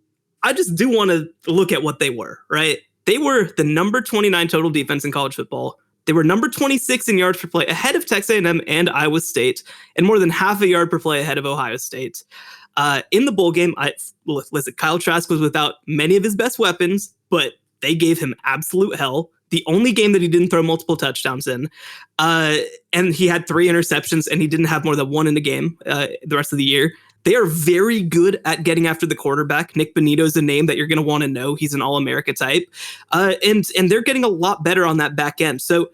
I just do want to look at what they were, right? They were the number 29 total defense in college football. They were number 26 in yards per play, ahead of Texas A&M and Iowa State, and more than half a yard per play ahead of Ohio State. In the bowl game, listen, Kyle Trask was without many of his best weapons, but they gave him absolute hell. The only game that he didn't throw multiple touchdowns in. And he had 3 interceptions, and he didn't have more than 1 in a game the rest of the year. They are very good at getting after the quarterback. Nick Bonito is a name that you're going to want to know. He's an All-America type. And they're getting a lot better on that back end. So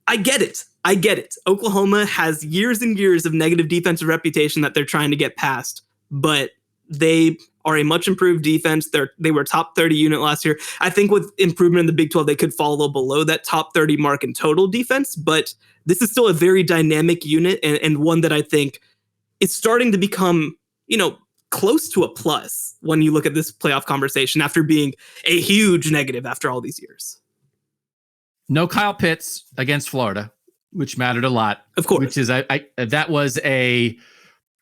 I get it. Oklahoma has years and years of negative defensive reputation that they're trying to get past, but they are a much improved defense. They were top 30 unit last year. I think with improvement in the Big 12, they could fall a little below that top 30 mark in total defense, but this is still a very dynamic unit and one that I think is starting to become, close to a plus when you look at this playoff conversation after being a huge negative after all these years. No Kyle Pitts against Florida, which mattered a lot. Of course. Which is, that was a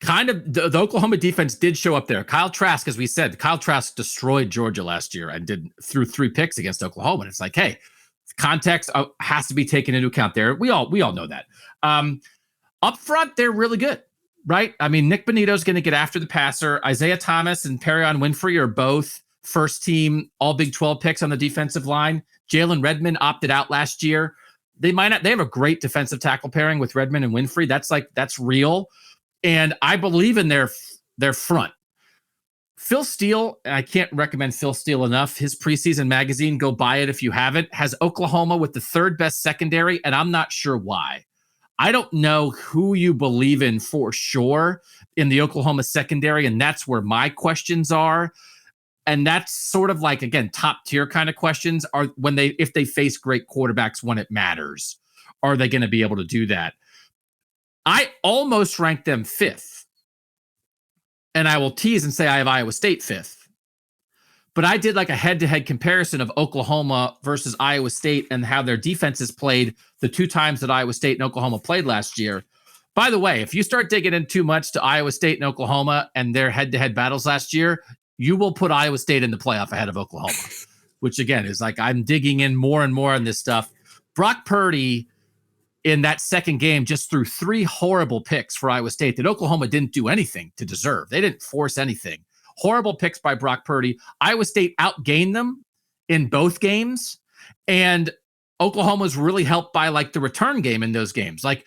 kind of, the Oklahoma defense did show up there. Kyle Trask, as we said, Kyle Trask destroyed Georgia last year and threw 3 picks against Oklahoma. And it's like, hey, context has to be taken into account there. We all know that. Up front, they're really good, right? I mean, Nick Bonito's going to get after the passer. Isaiah Thomas and Perion Winfrey are both first team all Big 12 picks on the defensive line. Jalen Redmond opted out last year. They have a great defensive tackle pairing with Redmond and Winfrey. That's real. And I believe in their front. Phil Steele, I can't recommend Phil Steele enough. His preseason magazine, go buy it if you haven't, has Oklahoma with the 3rd best secondary, and I'm not sure why. I don't know who you believe in for sure in the Oklahoma secondary, and that's where my questions are. And that's sort of like, again, top tier kind of questions are if they face great quarterbacks when it matters, are they going to be able to do that? I almost ranked them 5th. And I will tease and say I have Iowa State 5th. But I did like a head-to-head comparison of Oklahoma versus Iowa State and how their defenses played the 2 times that Iowa State and Oklahoma played last year. By the way, if you start digging in too much to Iowa State and Oklahoma and their head-to-head battles last year, you will put Iowa State in the playoff ahead of Oklahoma, which again is like I'm digging in more and more on this stuff. Brock Purdy in that second game just threw 3 horrible picks for Iowa State that Oklahoma didn't do anything to deserve. They didn't force anything. Horrible picks by Brock Purdy. Iowa State outgained them in both games, and Oklahoma was really helped by like the return game in those games. Like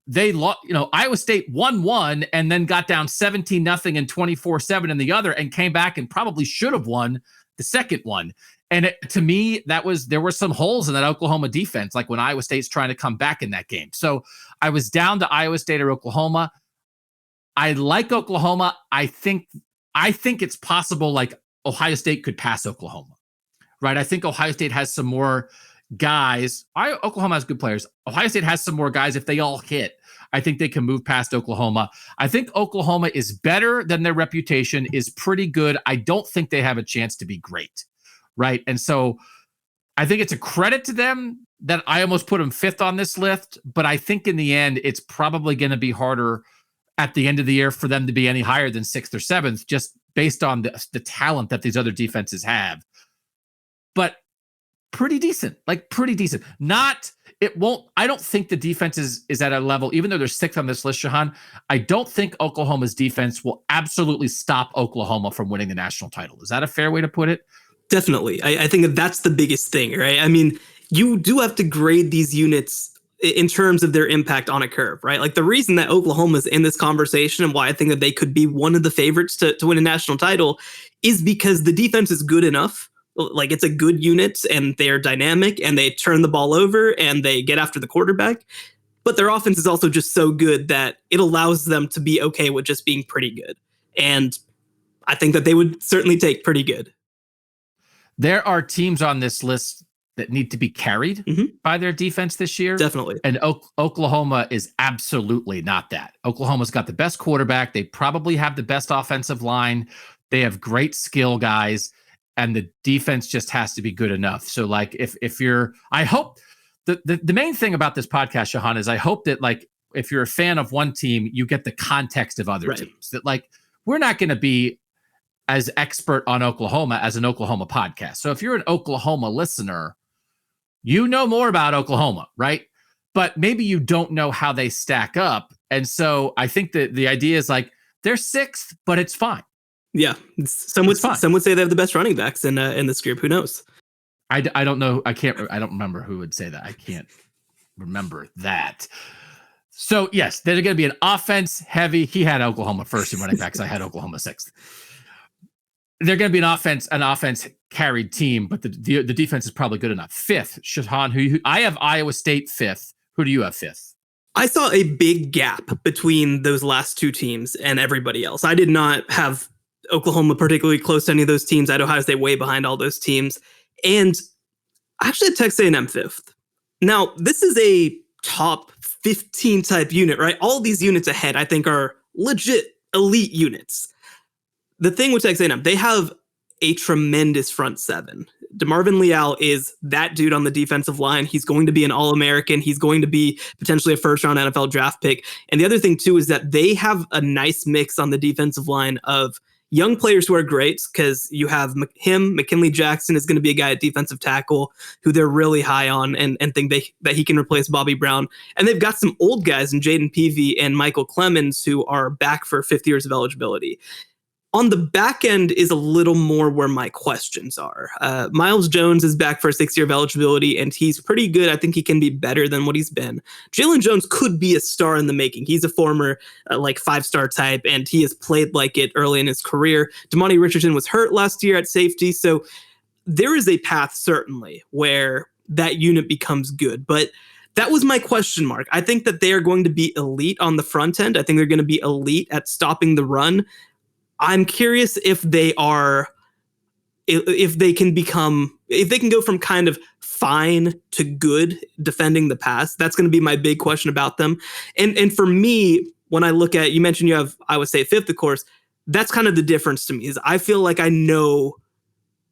they lost, Iowa State won one and then got down 17-0 and 24-7 in the other and came back and probably should have won the second one. And to me, there were some holes in that Oklahoma defense, like when Iowa State's trying to come back in that game. So I was down to Iowa State or Oklahoma. I like Oklahoma. I think it's possible like Ohio State could pass Oklahoma. right? I think Ohio State has some more guys. Oklahoma has good players. Ohio State has some more guys. If they all hit, I think they can move past Oklahoma. I think Oklahoma is better than their reputation, is pretty good. I don't think they have a chance to be great, right? And so I think it's a credit to them that I almost put them 5th on this list, but I think in the end, it's probably going to be harder at the end of the year for them to be any higher than 6th or 7th, just based on the talent that these other defenses have. But pretty decent. I don't think the defense is at a level, even though they're 6th on this list, Shehan, I don't think Oklahoma's defense will absolutely stop Oklahoma from winning the national title. Is that a fair way to put it? Definitely. I think that's the biggest thing, right? I mean, you do have to grade these units in terms of their impact on a curve, right? Like the reason that Oklahoma's in this conversation and why I think that they could be one of the favorites to win a national title is because the defense is good enough. Like it's a good unit and they're dynamic and they turn the ball over and they get after the quarterback. But their offense is also just so good that it allows them to be okay with just being pretty good. And I think that they would certainly take pretty good. There are teams on this list that need to be carried by their defense this year. Definitely. And Oklahoma is absolutely not that. Oklahoma's got the best quarterback. They probably have the best offensive line. They have great skill guys, and the defense just has to be good enough. So like if you're, I hope the main thing about this podcast, Shehan, is I hope that like, if you're a fan of one team, you get the context of other teams. That like, we're not going to be as expert on Oklahoma as an Oklahoma podcast. So if you're an Oklahoma listener, you know more about Oklahoma, right? But maybe you don't know how they stack up. And so I think that the idea is like, they're 6th, but it's fine. Yeah. Some would say they have the best running backs in this group. Who knows? I don't know. I don't remember who would say that. I can't remember that. So yes, they're going to be an offense heavy. He had Oklahoma 1st in running backs. I had Oklahoma 6th. They're going to be an offense carried team, but the defense is probably good enough. 5th, Shehan, who I have Iowa State 5th. Who do you have 5th? I saw a big gap between those last two teams and everybody else. I did not have Oklahoma particularly close to any of those teams. I had Ohio State way behind all those teams. And I actually had Texas A&M 5th. Now, this is a top 15 type unit, right? All these units ahead, I think, are legit elite units. The thing with Texas A&M, they have a tremendous front 7. DeMarvin Leal is that dude on the defensive line. He's going to be an All-American. He's going to be potentially a first-round NFL draft pick. And the other thing, too, is that they have a nice mix on the defensive line of young players who are great, because you have McKinley Jackson is going to be a guy at defensive tackle who they're really high on and think that he can replace Bobby Brown. And they've got some old guys in Jaden Peavy and Michael Clemens who are back for 5th years of eligibility. On the back end is a little more where my questions are. Miles Jones is back for a 6th year of eligibility, and he's pretty good. I think he can be better than what he's been. Jalen Jones could be a star in the making. He's a former 5-star type, and he has played like it early in his career. Damani Richardson was hurt last year at safety, so there is a path certainly where that unit becomes good. But that was my question mark. I think that they are going to be elite on the front end. I think they're going to be elite at stopping the run. I'm curious if they can go from kind of fine to good defending the pass. That's going to be my big question about them. And for me, when I look at, you mentioned you have Iowa State 5th, of course, that's kind of the difference to me is I feel like I know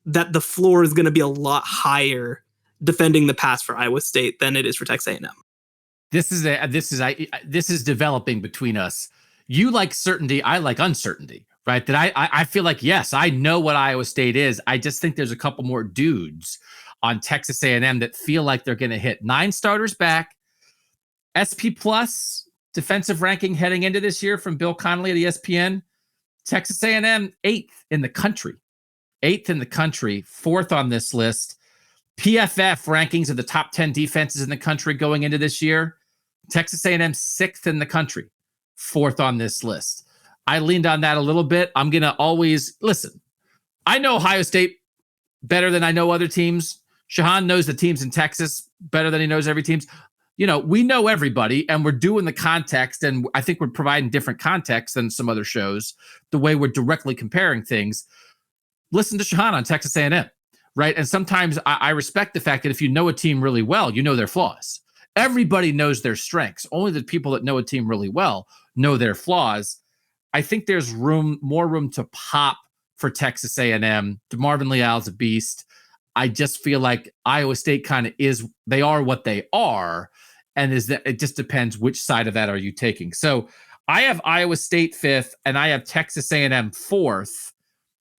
that the floor is going to be a lot higher defending the pass for Iowa State than it is for Texas A&M. This is developing between us. You like certainty. I like uncertainty. Right, that I feel like, yes, I know what Iowa State is. I just think there's a couple more dudes on Texas A&M that feel like they're going to hit 9 starters back. SP Plus defensive ranking heading into this year from Bill Connolly at ESPN. Texas A&M 8th in the country. 8th in the country, 4th on this list. PFF rankings of the top 10 defenses in the country going into this year. Texas A&M 6th in the country, 4th on this list. I leaned on that a little bit. I'm going to always listen. I know Ohio State better than I know other teams. Shehan knows the teams in Texas better than he knows every teams. You know, we know everybody and we're doing the context, and I think we're providing different context than some other shows, the way we're directly comparing things. Listen to Shehan on Texas A&M. right? And sometimes I respect the fact that if you know a team really well, you know their flaws. Everybody knows their strengths. Only the people that know a team really well know their flaws. I think there's more room to pop for Texas A&M. DeMarvin Leal's a beast. I just feel like Iowa State kind of they are what they are. And it just depends which side of that are you taking. So I have Iowa State 5th and I have Texas A&M 4th.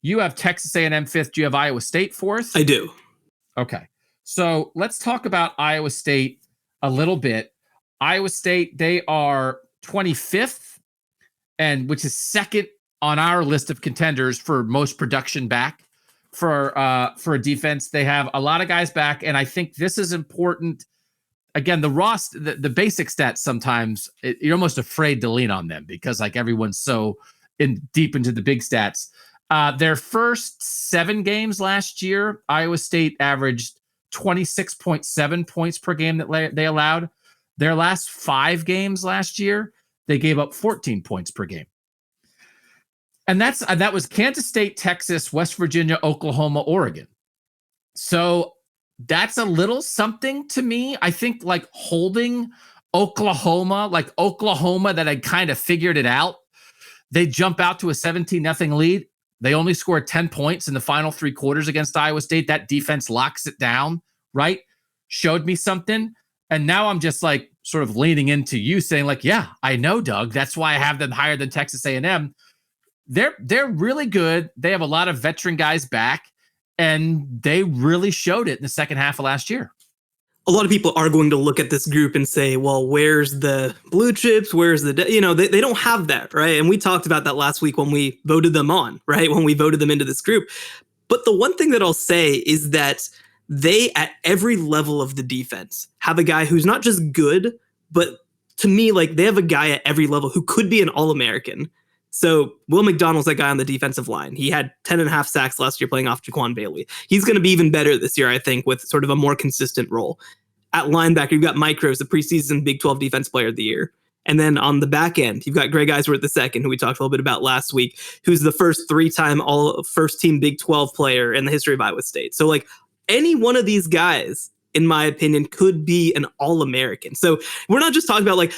You have Texas A&M 5th. Do you have Iowa State 4th? I do. Okay. So let's talk about Iowa State a little bit. Iowa State, they are 25th, and which is second on our list of contenders for most production back for a defense. They have a lot of guys back, and I think this is important. Again, the basic stats, sometimes you're almost afraid to lean on them because like everyone's so deep into the big stats. Their first 7 games last year, Iowa State averaged 26.7 points per game that they allowed. Their last 5 games last year, they gave up 14 points per game. And that was Kansas State, Texas, West Virginia, Oklahoma, Oregon. So that's a little something to me. I think like holding Oklahoma that had kind of figured it out. They jump out to a 17-0 lead. They only scored 10 points in the final 3 quarters against Iowa State. That defense locks it down, right? Showed me something. And now I'm just like sort of leaning into you saying like, yeah, I know, Doug. That's why I have them higher than Texas A&M. They're really good. They have a lot of veteran guys back, and they really showed it in the second half of last year. A lot of people are going to look at this group and say, well, where's the blue chips? Where's the, they don't have that, right? And we talked about that last week when we voted them on, right? When we voted them into this group. But the one thing that I'll say is that they, at every level of the defense, have a guy who's not just good, but to me, like they have a guy at every level who could be an All-American. So Will McDonald's that guy on the defensive line. He had 10.5 sacks last year playing off Jaquan Bailey. He's going to be even better this year, I think, with sort of a more consistent role. At linebacker, you've got Mike Rose, the preseason Big 12 Defense Player of the Year. And then on the back end, you've got Greg Eisworth II, who we talked a little bit about last week, who's the first 3-time all first team Big 12 player in the history of Iowa State. So like any one of these guys, in my opinion, could be an All-American. So we're not just talking about like,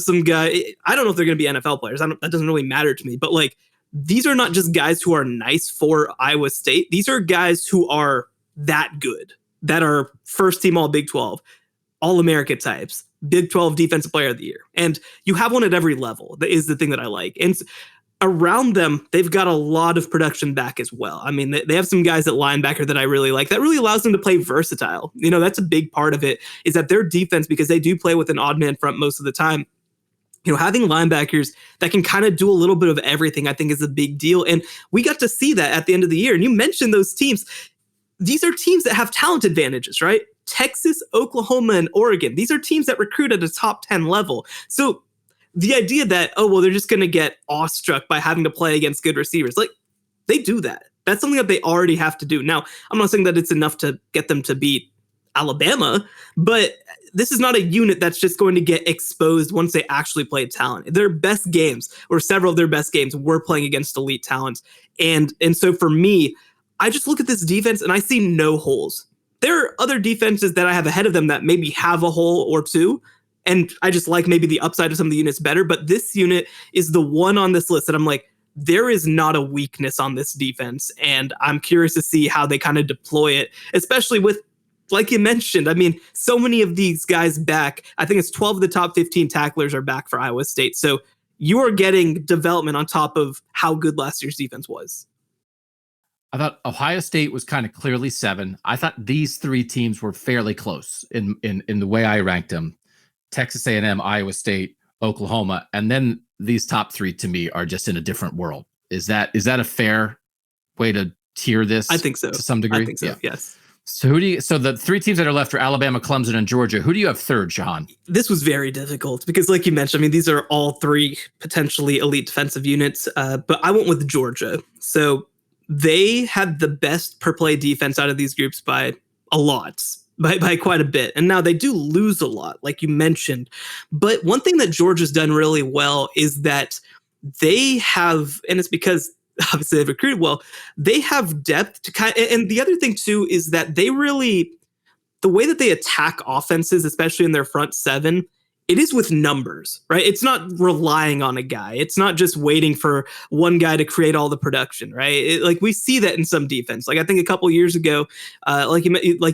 some guy. I don't know if they're going to be NFL players. That doesn't really matter to me. But like, these are not just guys who are nice for Iowa State. These are guys who are that good, that are first team all Big 12, All-America types, Big 12 Defensive Player of the Year. And you have one at every level. That is the thing that I like. And around them, they've got a lot of production back as well. I mean, they have some guys at linebacker that I really like. That really allows them to play versatile. That's a big part of it, is that their defense, because they do play with an odd man front most of the time, having linebackers that can kind of do a little bit of everything, I think is a big deal. And we got to see that at the end of the year. And you mentioned those teams. These are teams that have talent advantages, right? Texas, Oklahoma, and Oregon. These are teams that recruit at a top 10 level. So the idea that, they're just going to get awestruck by having to play against good receivers, like they do that. That's something that they already have to do. Now, I'm not saying that it's enough to get them to beat Alabama, but this is not a unit that's just going to get exposed once they actually play talent. Their best games, or several of their best games, were playing against elite talent. And so for me, I just look at this defense and I see no holes. There are other defenses that I have ahead of them that maybe have a hole or two, and I just like maybe the upside of some of the units better. But this unit is the one on this list that I'm like, there is not a weakness on this defense. And I'm curious to see how they kind of deploy it, especially with, like you mentioned, I mean, so many of these guys back. I think it's 12 of the top 15 tacklers are back for Iowa State. So you are getting development on top of how good last year's defense was. I thought Ohio State was kind of clearly 7. I thought these 3 teams were fairly close in the way I ranked them. Texas A&M, Iowa State, Oklahoma, and then these top 3 to me are just in a different world. Is that a fair way to tier this? I think so. To some degree? I think so, yeah. Yes. So so the 3 teams that are left are Alabama, Clemson, and Georgia. Who do you have third, Shehan? This was very difficult because, like you mentioned, I mean, these are all 3 potentially elite defensive units, but I went with Georgia. So they had the best per play defense out of these groups by a lot. By quite a bit. And now they do lose a lot, like you mentioned. But one thing that Georgia's done really well is that they have, and it's because obviously they've recruited well. They have depth to and the other thing too is that they really, the way that they attack offenses, especially in their front seven, it is with numbers, right? It's not relying on a guy. It's not just waiting for one guy to create all the production, right? Like we see that in some defense. Like I think a couple years ago, like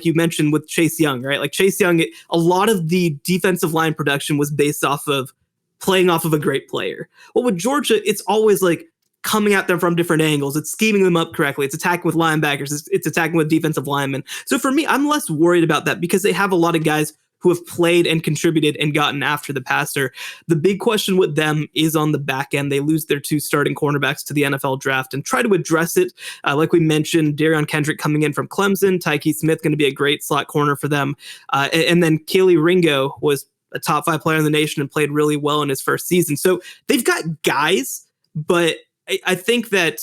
you mentioned with Chase Young, right? Like Chase Young, a lot of the defensive line production was based off of playing off of a great player. Well, with Georgia, it's always like coming at them from different angles. It's scheming them up correctly. It's attacking with linebackers. It's attacking with defensive linemen. So for me, I'm less worried about that because they have a lot of guys who have played and contributed and gotten after the passer. The big question with them is on the back end. They lose their 2 starting cornerbacks to the NFL draft and try to address it. Like we mentioned, Darion Kendrick coming in from Clemson, Tyke Smith going to be a great slot corner for them. And then Kelee Ringo was a top 5 player in the nation and played really well in his first season. So they've got guys, but I think that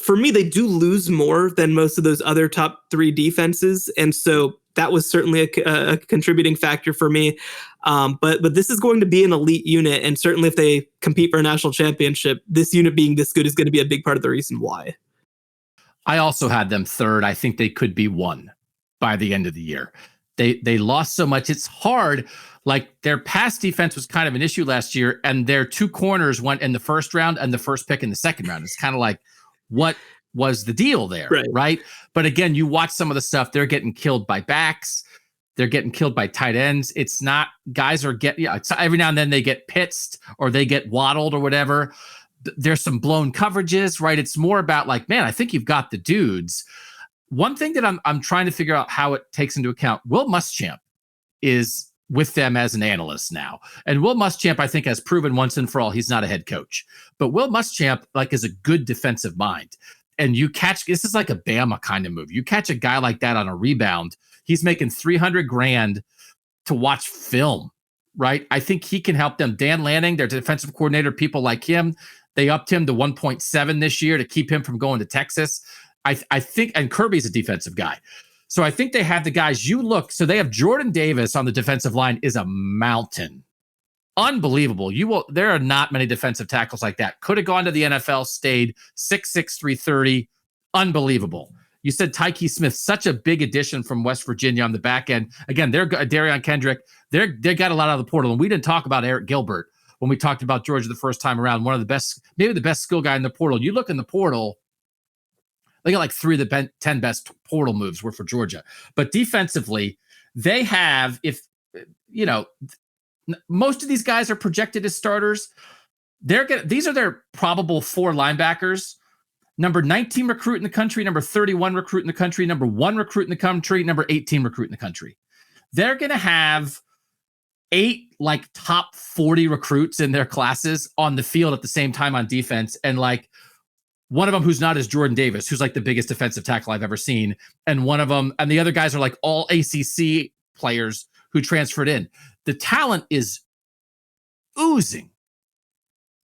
for me, they do lose more than most of those other top 3 defenses. And so that was certainly a contributing factor for me. But this is going to be an elite unit. And certainly if they compete for a national championship, this unit being this good is going to be a big part of the reason why. I also had them 3rd. I think they could be 1 by the end of the year. They lost so much. It's hard. Like their pass defense was kind of an issue last year, and their 2 corners went in the first round and the first pick in the second round. It's kind of like, what was the deal there, right? But again, you watch some of the stuff, they're getting killed by backs. They're getting killed by tight ends. It's not, guys are getting, every now and then they get pitzed or they get waddled or whatever. There's some blown coverages, right? It's more about like, man, I think you've got the dudes. One thing that I'm trying to figure out how it takes into account, Will Muschamp is with them as an analyst now. And Will Muschamp, I think, has proven once and for all, he's not a head coach. But Will Muschamp, like, is a good defensive mind. And you catch, this is like a Bama kind of move. You catch a guy like that on a rebound, he's making $300,000 to watch film, right? I think he can help them. Dan Lanning, their defensive coordinator, people like him, they upped him to 1.7 this year to keep him from going to Texas. I think, and Kirby's a defensive guy. So I think they have the guys. You look, so they have Jordan Davis on the defensive line is a mountain. Unbelievable. There are not many defensive tackles like that. Could have gone to the NFL, stayed 6'6", 330. Unbelievable. You said Tyke Smith, such a big addition from West Virginia on the back end. Again, they're Darion Kendrick. They got a lot out of the portal. And we didn't talk about Eric Gilbert when we talked about Georgia the first time around. One of the best, maybe the best skill guy in the portal. You look in the portal, they got like 3 of the 10 best portal moves were for Georgia. But defensively, they have, most of these guys are projected as starters. These are their probable 4 linebackers. Number 19 recruit in the country, number 31 recruit in the country, number 1 recruit in the country, number 18 recruit in the country. They're going to have 8 like top 40 recruits in their classes on the field at the same time on defense. And like, one of them who's not is Jordan Davis, who's like the biggest defensive tackle I've ever seen. And one of them, and the other guys are like all ACC players who transferred in. The talent is oozing.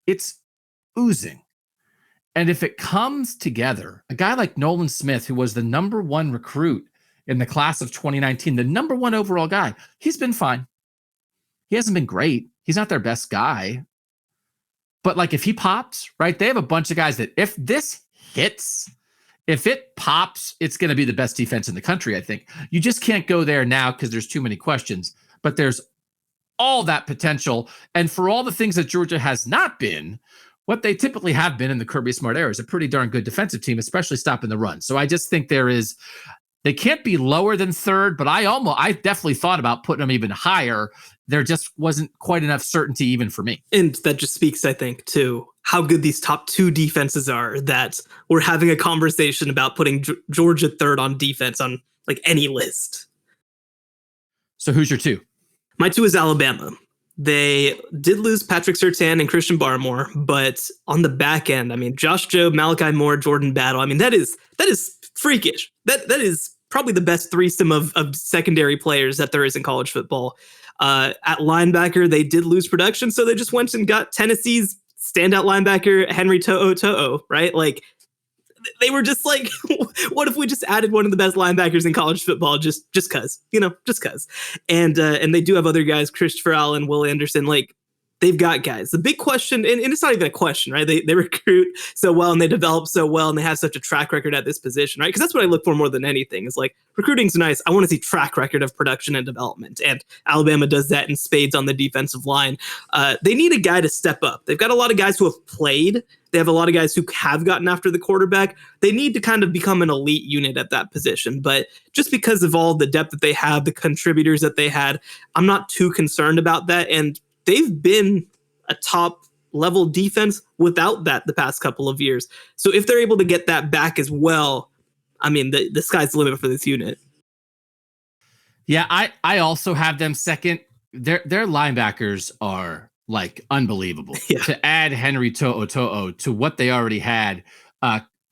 It's oozing. And if it comes together, a guy like Nolan Smith, who was the number 1 recruit in the class of 2019, the number 1 overall guy, he's been fine. He hasn't been great. He's not their best guy. But like if he pops, right, they have a bunch of guys that if this hits, if it pops, it's going to be the best defense in the country, I think. You just can't go there now because there's too many questions. But there's all that potential. And for all the things that Georgia has not been, what they typically have been in the Kirby Smart era is a pretty darn good defensive team, especially stopping the run. So I just think they can't be lower than 3rd, but I definitely thought about putting them even higher. There just wasn't quite enough certainty even for me. And that just speaks, I think, to how good these top 2 defenses are, that we're having a conversation about putting Georgia 3rd on defense on like any list. So who's your 2? My 2 is Alabama. They did lose Patrick Surtain and Christian Barmore, but on the back end, I mean, Josh Jobe, Malachi Moore, Jordan Battle, I mean, that is freakish. That is probably the best threesome of secondary players that there is in college football. At linebacker, they did lose production, so they just went and got Tennessee's standout linebacker, Henry To'o, right? Like, they were just like, what if we just added one of the best linebackers in college football just cause. And they do have other guys, Christopher Allen, Will Anderson. Like, they've got guys. The big question, and it's not even a question, right? They recruit so well and they develop so well and they have such a track record at this position, right? Because that's what I look for more than anything is like recruiting's nice. I want to see track record of production and development. And Alabama does that in spades on the defensive line. They need a guy to step up. They've got a lot of guys who have played. They have a lot of guys who have gotten after the quarterback. They need to kind of become an elite unit at that position. But just because of all the depth that they have, the contributors that they had, I'm not too concerned about that. And they've been a top level defense without that the past couple of years. So if they're able to get that back as well, I mean, the sky's the limit for this unit. Yeah, I also have them second. Their linebackers are like unbelievable. Yeah. To add Henry To'o to what they already had,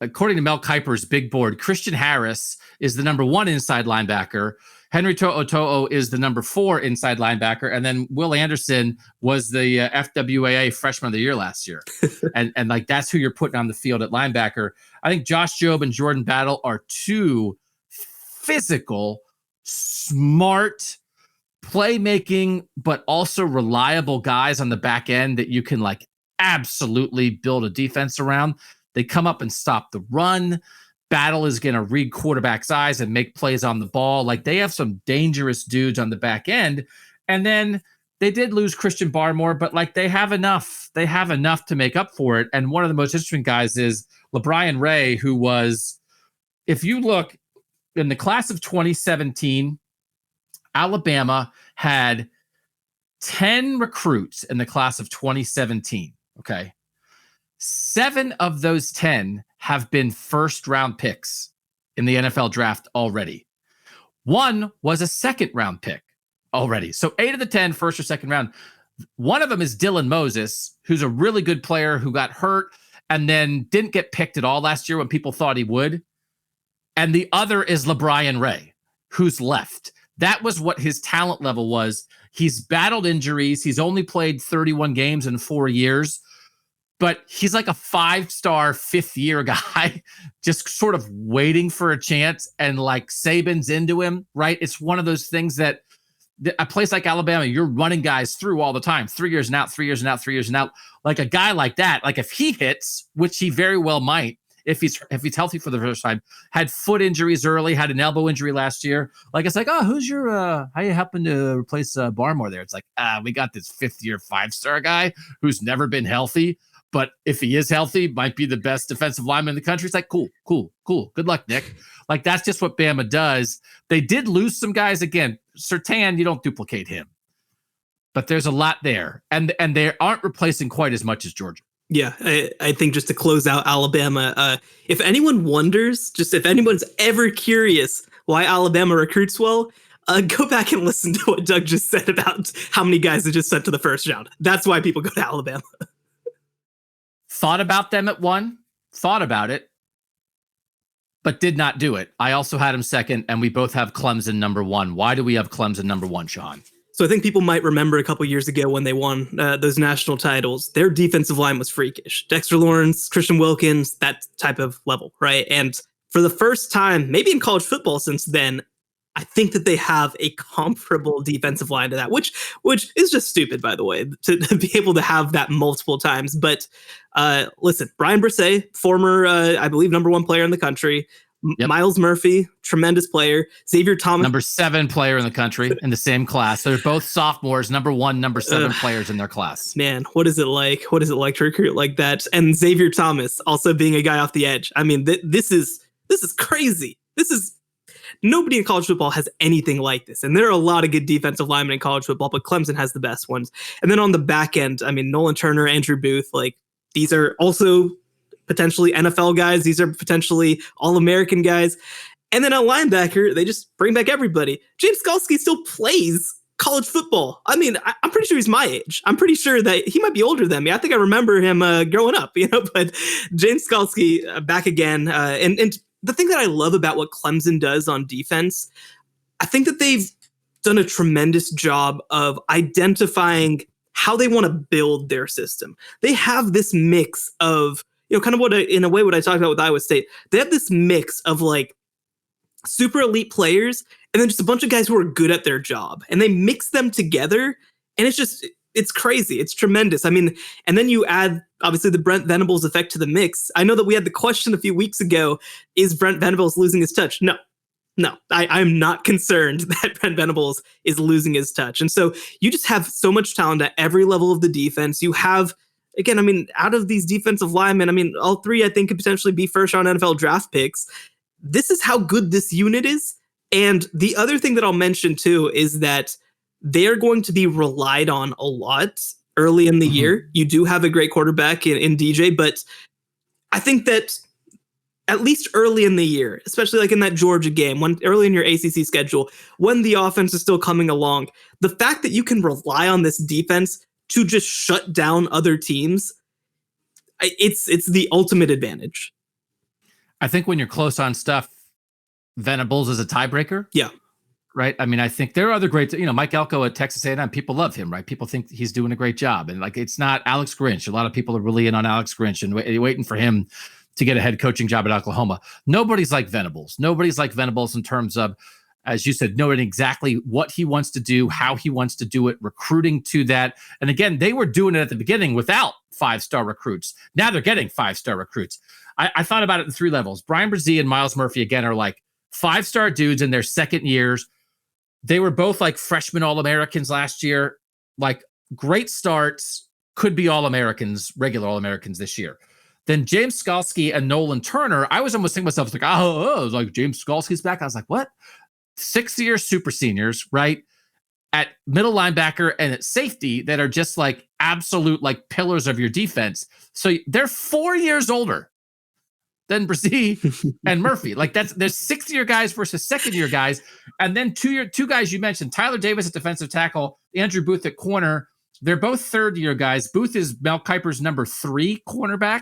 according to Mel Kiper's big board, Christian Harris is the number 1 inside linebacker. Henry To'o is the number 4 inside linebacker. And then Will Anderson was the FWAA freshman of the year last year. and like, that's who you're putting on the field at linebacker. I think Josh Jobe and Jordan Battle are 2 physical, smart, playmaking, but also reliable guys on the back end that you can like absolutely build a defense around. They come up and stop the run. Battle is going to read quarterback's eyes and make plays on the ball. Like they have some dangerous dudes on the back end. And then they did lose Christian Barmore, but like they have enough. They have enough to make up for it. And one of the most interesting guys is LeBrian Ray, who was, if you look in the class of 2017, Alabama had 10 recruits in the class of 2017. Okay. 7 of those 10 have been first-round picks in the NFL draft already. 1 was a second-round pick already. So 8 of the 10, first or second round. One of them is Dylan Moses, who's a really good player who got hurt and then didn't get picked at all last year when people thought he would. And the other is LeBrian Ray, who's left. That was what his talent level was. He's battled injuries. He's only played 31 games in 4 years. But he's like a 5-star 5th-year guy, just sort of waiting for a chance, and like Saban's into him, right? It's one of those things that a place like Alabama, you're running guys through all the time, 3 years and out, 3 years and out, 3 years and out. Like a guy like that, like if he hits, which he very well might, if he's healthy for the first time, had foot injuries early, had an elbow injury last year. Like it's like, oh, who's your how you happen to replace Barmore there? It's like, we got this 5th-year 5-star guy who's never been healthy. But if he is healthy, might be the best defensive lineman in the country. It's like, cool. Good luck, Nick. Like, that's just what Bama does. They did lose some guys. Again, Surtain, you don't duplicate him. But there's a lot there. And they aren't replacing quite as much as Georgia. Yeah, I think just to close out Alabama, if anyone wonders, just if anyone's ever curious why Alabama recruits well, go back and listen to what Doug just said about how many guys they just sent to the first round. That's why people go to Alabama. Thought about them at 1, thought about it, but did not do it. I also had him second, and we both have Clemson number 1. Why do we have Clemson number 1, Shehan? So I think people might remember a couple years ago when they won those national titles, their defensive line was freakish. Dexter Lawrence, Christian Wilkins, that type of level, right? And for the first time, maybe in college football since then, I think that they have a comparable defensive line to that, which is just stupid, by the way, to be able to have that multiple times. But listen, Brian Brisset, former, I believe, number 1 player in the country. Yep. Miles Murphy, tremendous player. Xavier Thomas, number 7 player in the country in the same class. They're both sophomores, number 1, number 7 players in their class. Man, what is it like? What is it like to recruit like that? And Xavier Thomas also being a guy off the edge. I mean, this is crazy. Nobody in college football has anything like this. And there are a lot of good defensive linemen in college football, but Clemson has the best ones. And then on the back end, I mean, Nolan Turner, Andrew Booth, like these are also potentially NFL guys. These are potentially All-American guys. And then a linebacker, they just bring back everybody. James Skalski still plays college football. I mean, I'm pretty sure he's my age. I'm pretty sure that he might be older than me. I think I remember him growing up, but James Skalski back again. And the thing that I love about what Clemson does on defense, I think that they've done a tremendous job of identifying how they want to build their system. They have this mix of, kind of in a way what I talked about with Iowa State. They have this mix of like super elite players and then just a bunch of guys who are good at their job. And they mix them together. And it's just, it's crazy. It's tremendous. I mean, and then you add, obviously, the Brent Venables effect to the mix. I know that we had the question a few weeks ago, is Brent Venables losing his touch? No, I'm not concerned that Brent Venables is losing his touch. And so you just have so much talent at every level of the defense. You have, again, I mean, out of these defensive linemen, I mean, all three, I think, could potentially be first-round NFL draft picks. This is how good this unit is. And the other thing that I'll mention, too, is that they're going to be relied on a lot early in the year. You do have a great quarterback in DJ, but I think that at least early in the year, especially like in that Georgia game, when early in your ACC schedule, when the offense is still coming along, the fact that you can rely on this defense to just shut down other teams, it's the ultimate advantage. I think when you're close on stuff, Venables is a tiebreaker. Yeah. Right. I mean, I think there are other great, Mike Elko at Texas A&M, people love him, right? People think he's doing a great job. And like, it's not Alex Grinch. A lot of people are really in on Alex Grinch and waiting for him to get a head coaching job at Oklahoma. Nobody's like Venables. Nobody's like Venables in terms of, as you said, knowing exactly what he wants to do, how he wants to do it, recruiting to that. And again, they were doing it at the beginning without 5-star recruits. Now they're getting 5-star recruits. I thought about it in 3 levels. Brian Brzee and Miles Murphy, again, are like 5-star dudes in their second years. They were both like freshman All-Americans last year, like great starts, could be All-Americans, regular All-Americans this year. Then James Skalski and Nolan Turner, I was almost thinking to myself, like James Skalski's back. I was like, what? 6-year super seniors, right? At middle linebacker and at safety that are just like absolute like pillars of your defense. So they're 4 years older than Brzee and Murphy. Like there's 6-year guys versus second-year guys. And then two guys you mentioned, Tyler Davis at defensive tackle, Andrew Booth at corner. They're both third-year guys. Booth is Mel Kiper's number 3 cornerback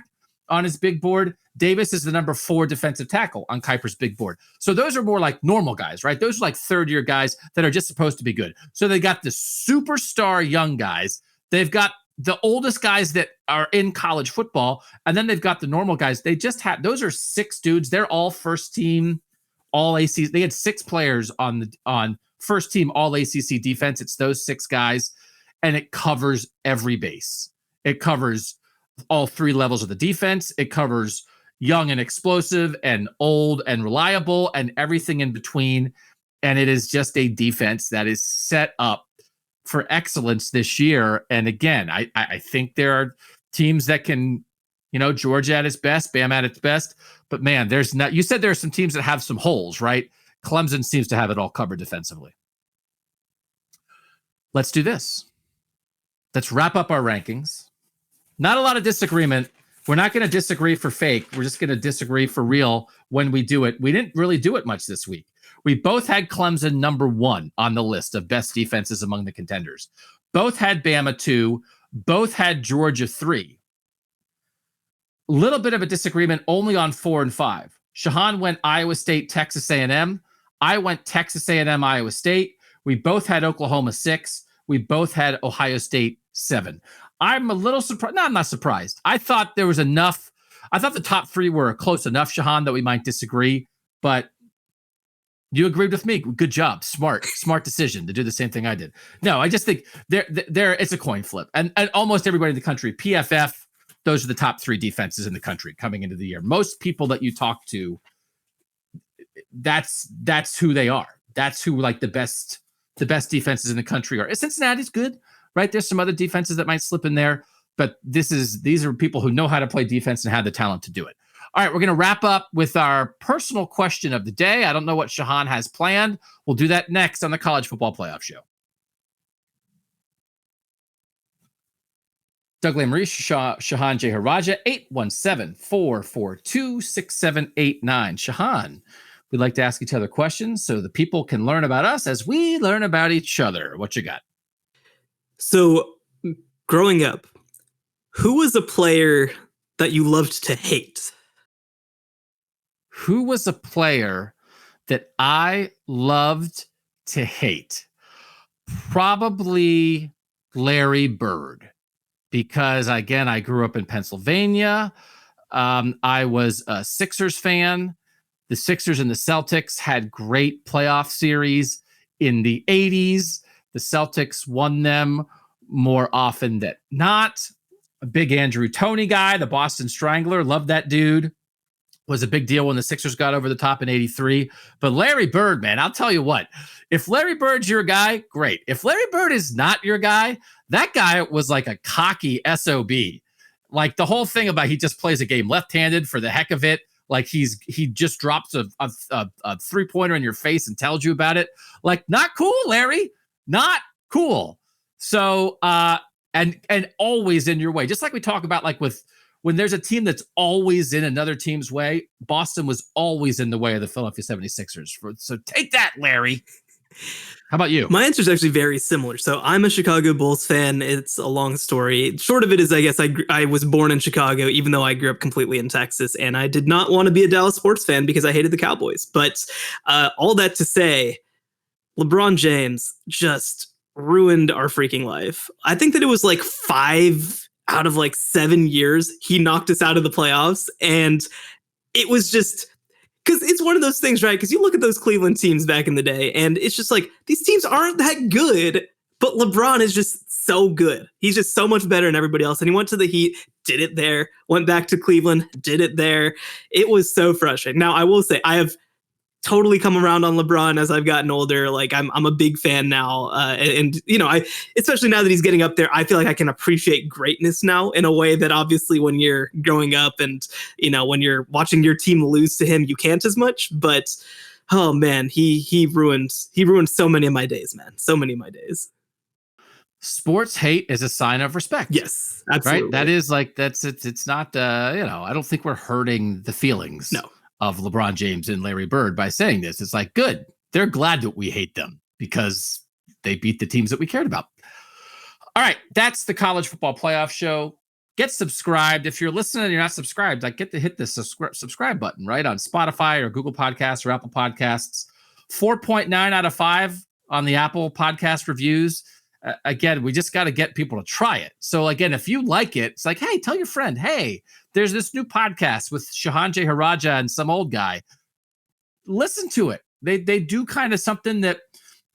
on his big board. Davis is the number 4 defensive tackle on Kiper's big board. So those are more like normal guys, right? Those are like third-year guys that are just supposed to be good. So they got the superstar young guys. They've got the oldest guys that are in college football, and then they've got the normal guys. They just had, those are 6 dudes. They're all first team, all ACC. They had 6 players on first team, all ACC defense. It's those 6 guys, and it covers every base. It covers all 3 levels of the defense. It covers young and explosive and old and reliable and everything in between. And it is just a defense that is set up for excellence this year. And again, I think there are teams that can, Georgia at its best, Bama at its best, but man, you said there are some teams that have some holes, right? Clemson seems to have it all covered defensively. Let's do this. Let's wrap up our rankings. Not a lot of disagreement. We're not going to disagree for fake. We're just going to disagree for real when we do it. We didn't really do it much this week. We both had Clemson number 1 on the list of best defenses among the contenders. Both had Bama 2. Both had Georgia 3. Little bit of a disagreement only on 4 and 5. Shehan went Iowa State, Texas A&M. I went Texas A&M, Iowa State. We both had Oklahoma 6. We both had Ohio State 7. I'm a little surprised. No, I'm not surprised. I thought there was enough. I thought the top 3 were close enough, Shehan, that we might disagree, but you agreed with me. Good job. Smart decision to do the same thing I did. No, I just think there it's a coin flip. And almost everybody in the country, PFF, those are the top 3 defenses in the country coming into the year. Most people that you talk to, that's who they are. That's who like the best defenses in the country are. Cincinnati's good, right? There's some other defenses that might slip in there, but these are people who know how to play defense and have the talent to do it. All right, we're going to wrap up with our personal question of the day. I don't know what Shehan has planned. We'll do that next on the College Football Playoff Show. Doug Lesmerises, Shehan Jeyarajah, 817-442-6789. Shehan, we'd like to ask each other questions so the people can learn about us as we learn about each other. What you got? So, growing up, who was a player that you loved to hate? Who was a player that I loved to hate? Probably Larry Bird, because again, I grew up in Pennsylvania. I was a Sixers fan. The Sixers and the Celtics had great playoff series in the 80s. The Celtics won them more often than not. A big Andrew Toney guy, the Boston Strangler. Love that dude. Was a big deal when the Sixers got over the top in 83. But Larry Bird, man, I'll tell you what. If Larry Bird's your guy, great. If Larry Bird is not your guy, that guy was like a cocky SOB. Like the whole thing about he just plays a game left-handed for the heck of it. Like he just drops a three-pointer in your face and tells you about it. Like, not cool, Larry. Not cool. So, and always in your way. Just like we talk about, like with when there's a team that's always in another team's way, Boston was always in the way of the Philadelphia 76ers. So take that, Larry. How about you? My answer is actually very similar. So I'm a Chicago Bulls fan. It's a long story. Short of it is, I guess I was born in Chicago, even though I grew up completely in Texas, and I did not want to be a Dallas sports fan because I hated the Cowboys. But all that to say, LeBron James just ruined our freaking life. I think that it was like 5 out of like 7 years he knocked us out of the playoffs, and it was just because it's one of those things, right? Because you look at those Cleveland teams back in the day, and it's just like these teams aren't that good, but LeBron is just so good. He's just so much better than everybody else. And he went to the Heat, did it there, went back to Cleveland, did it there. It was so frustrating. Now, I will say I have totally come around on LeBron as I've gotten older. Like I'm a big fan now. And you know, especially now that he's getting up there, I feel like I can appreciate greatness now in a way that obviously when you're growing up and, you know, when you're watching your team lose to him, you can't as much. But oh man, he ruined so many of my days, man. So many of my days. Sports hate is a sign of respect. Yes, absolutely. Right. That is like, it's not, you know, I don't think we're hurting the feelings. No. Of LeBron James and Larry Bird by saying this. It's like, good. They're glad that we hate them because they beat the teams that we cared about. All right. That's the college football playoff show. Get subscribed. If you're listening and you're not subscribed, like get to hit the subscribe button, right? On Spotify or Google Podcasts or Apple Podcasts. 4.9 out of 5 on the Apple podcast reviews. Again, we just got to get people to try it. So again, if you like it, it's like, hey, tell your friend, hey, there's this new podcast with Shehan Jeyarajah and some old guy. Listen to it. They do kind of something that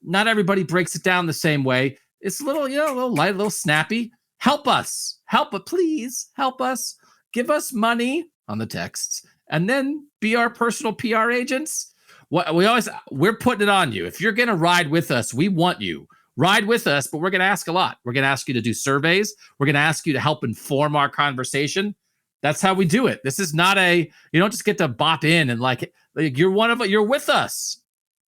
not everybody breaks it down the same way. It's a little, you know, a little light, a little snappy. Help us. Please help us. Give us money on the texts and then be our personal PR agents. We're putting it on you. If you're going to ride with us, we want you. Ride with us, but we're going to ask a lot. We're going to ask you to do surveys. We're going to ask you to help inform our conversation. That's how we do it. This is not you don't just get to bop in and like you're with us.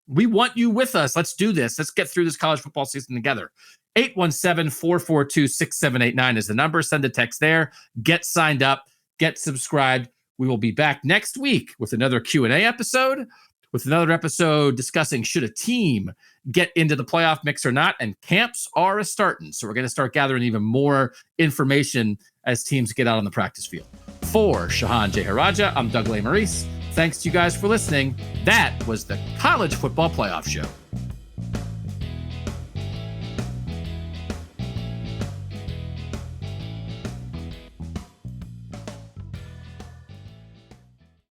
We want you with us. Let's do this. Let's get through this college football season together. 817-442-6789 is the number. Send a text there. Get signed up. Get subscribed. We will be back next week with another Q&A episode, with another episode discussing should a team get into the playoff mix or not, and camps are a starting. So we're going to start gathering even more information as teams get out on the practice field. For Shehan Jeyarajah, I'm Doug Lesmerises. Thanks to you guys for listening. That was the College Football Playoff Show.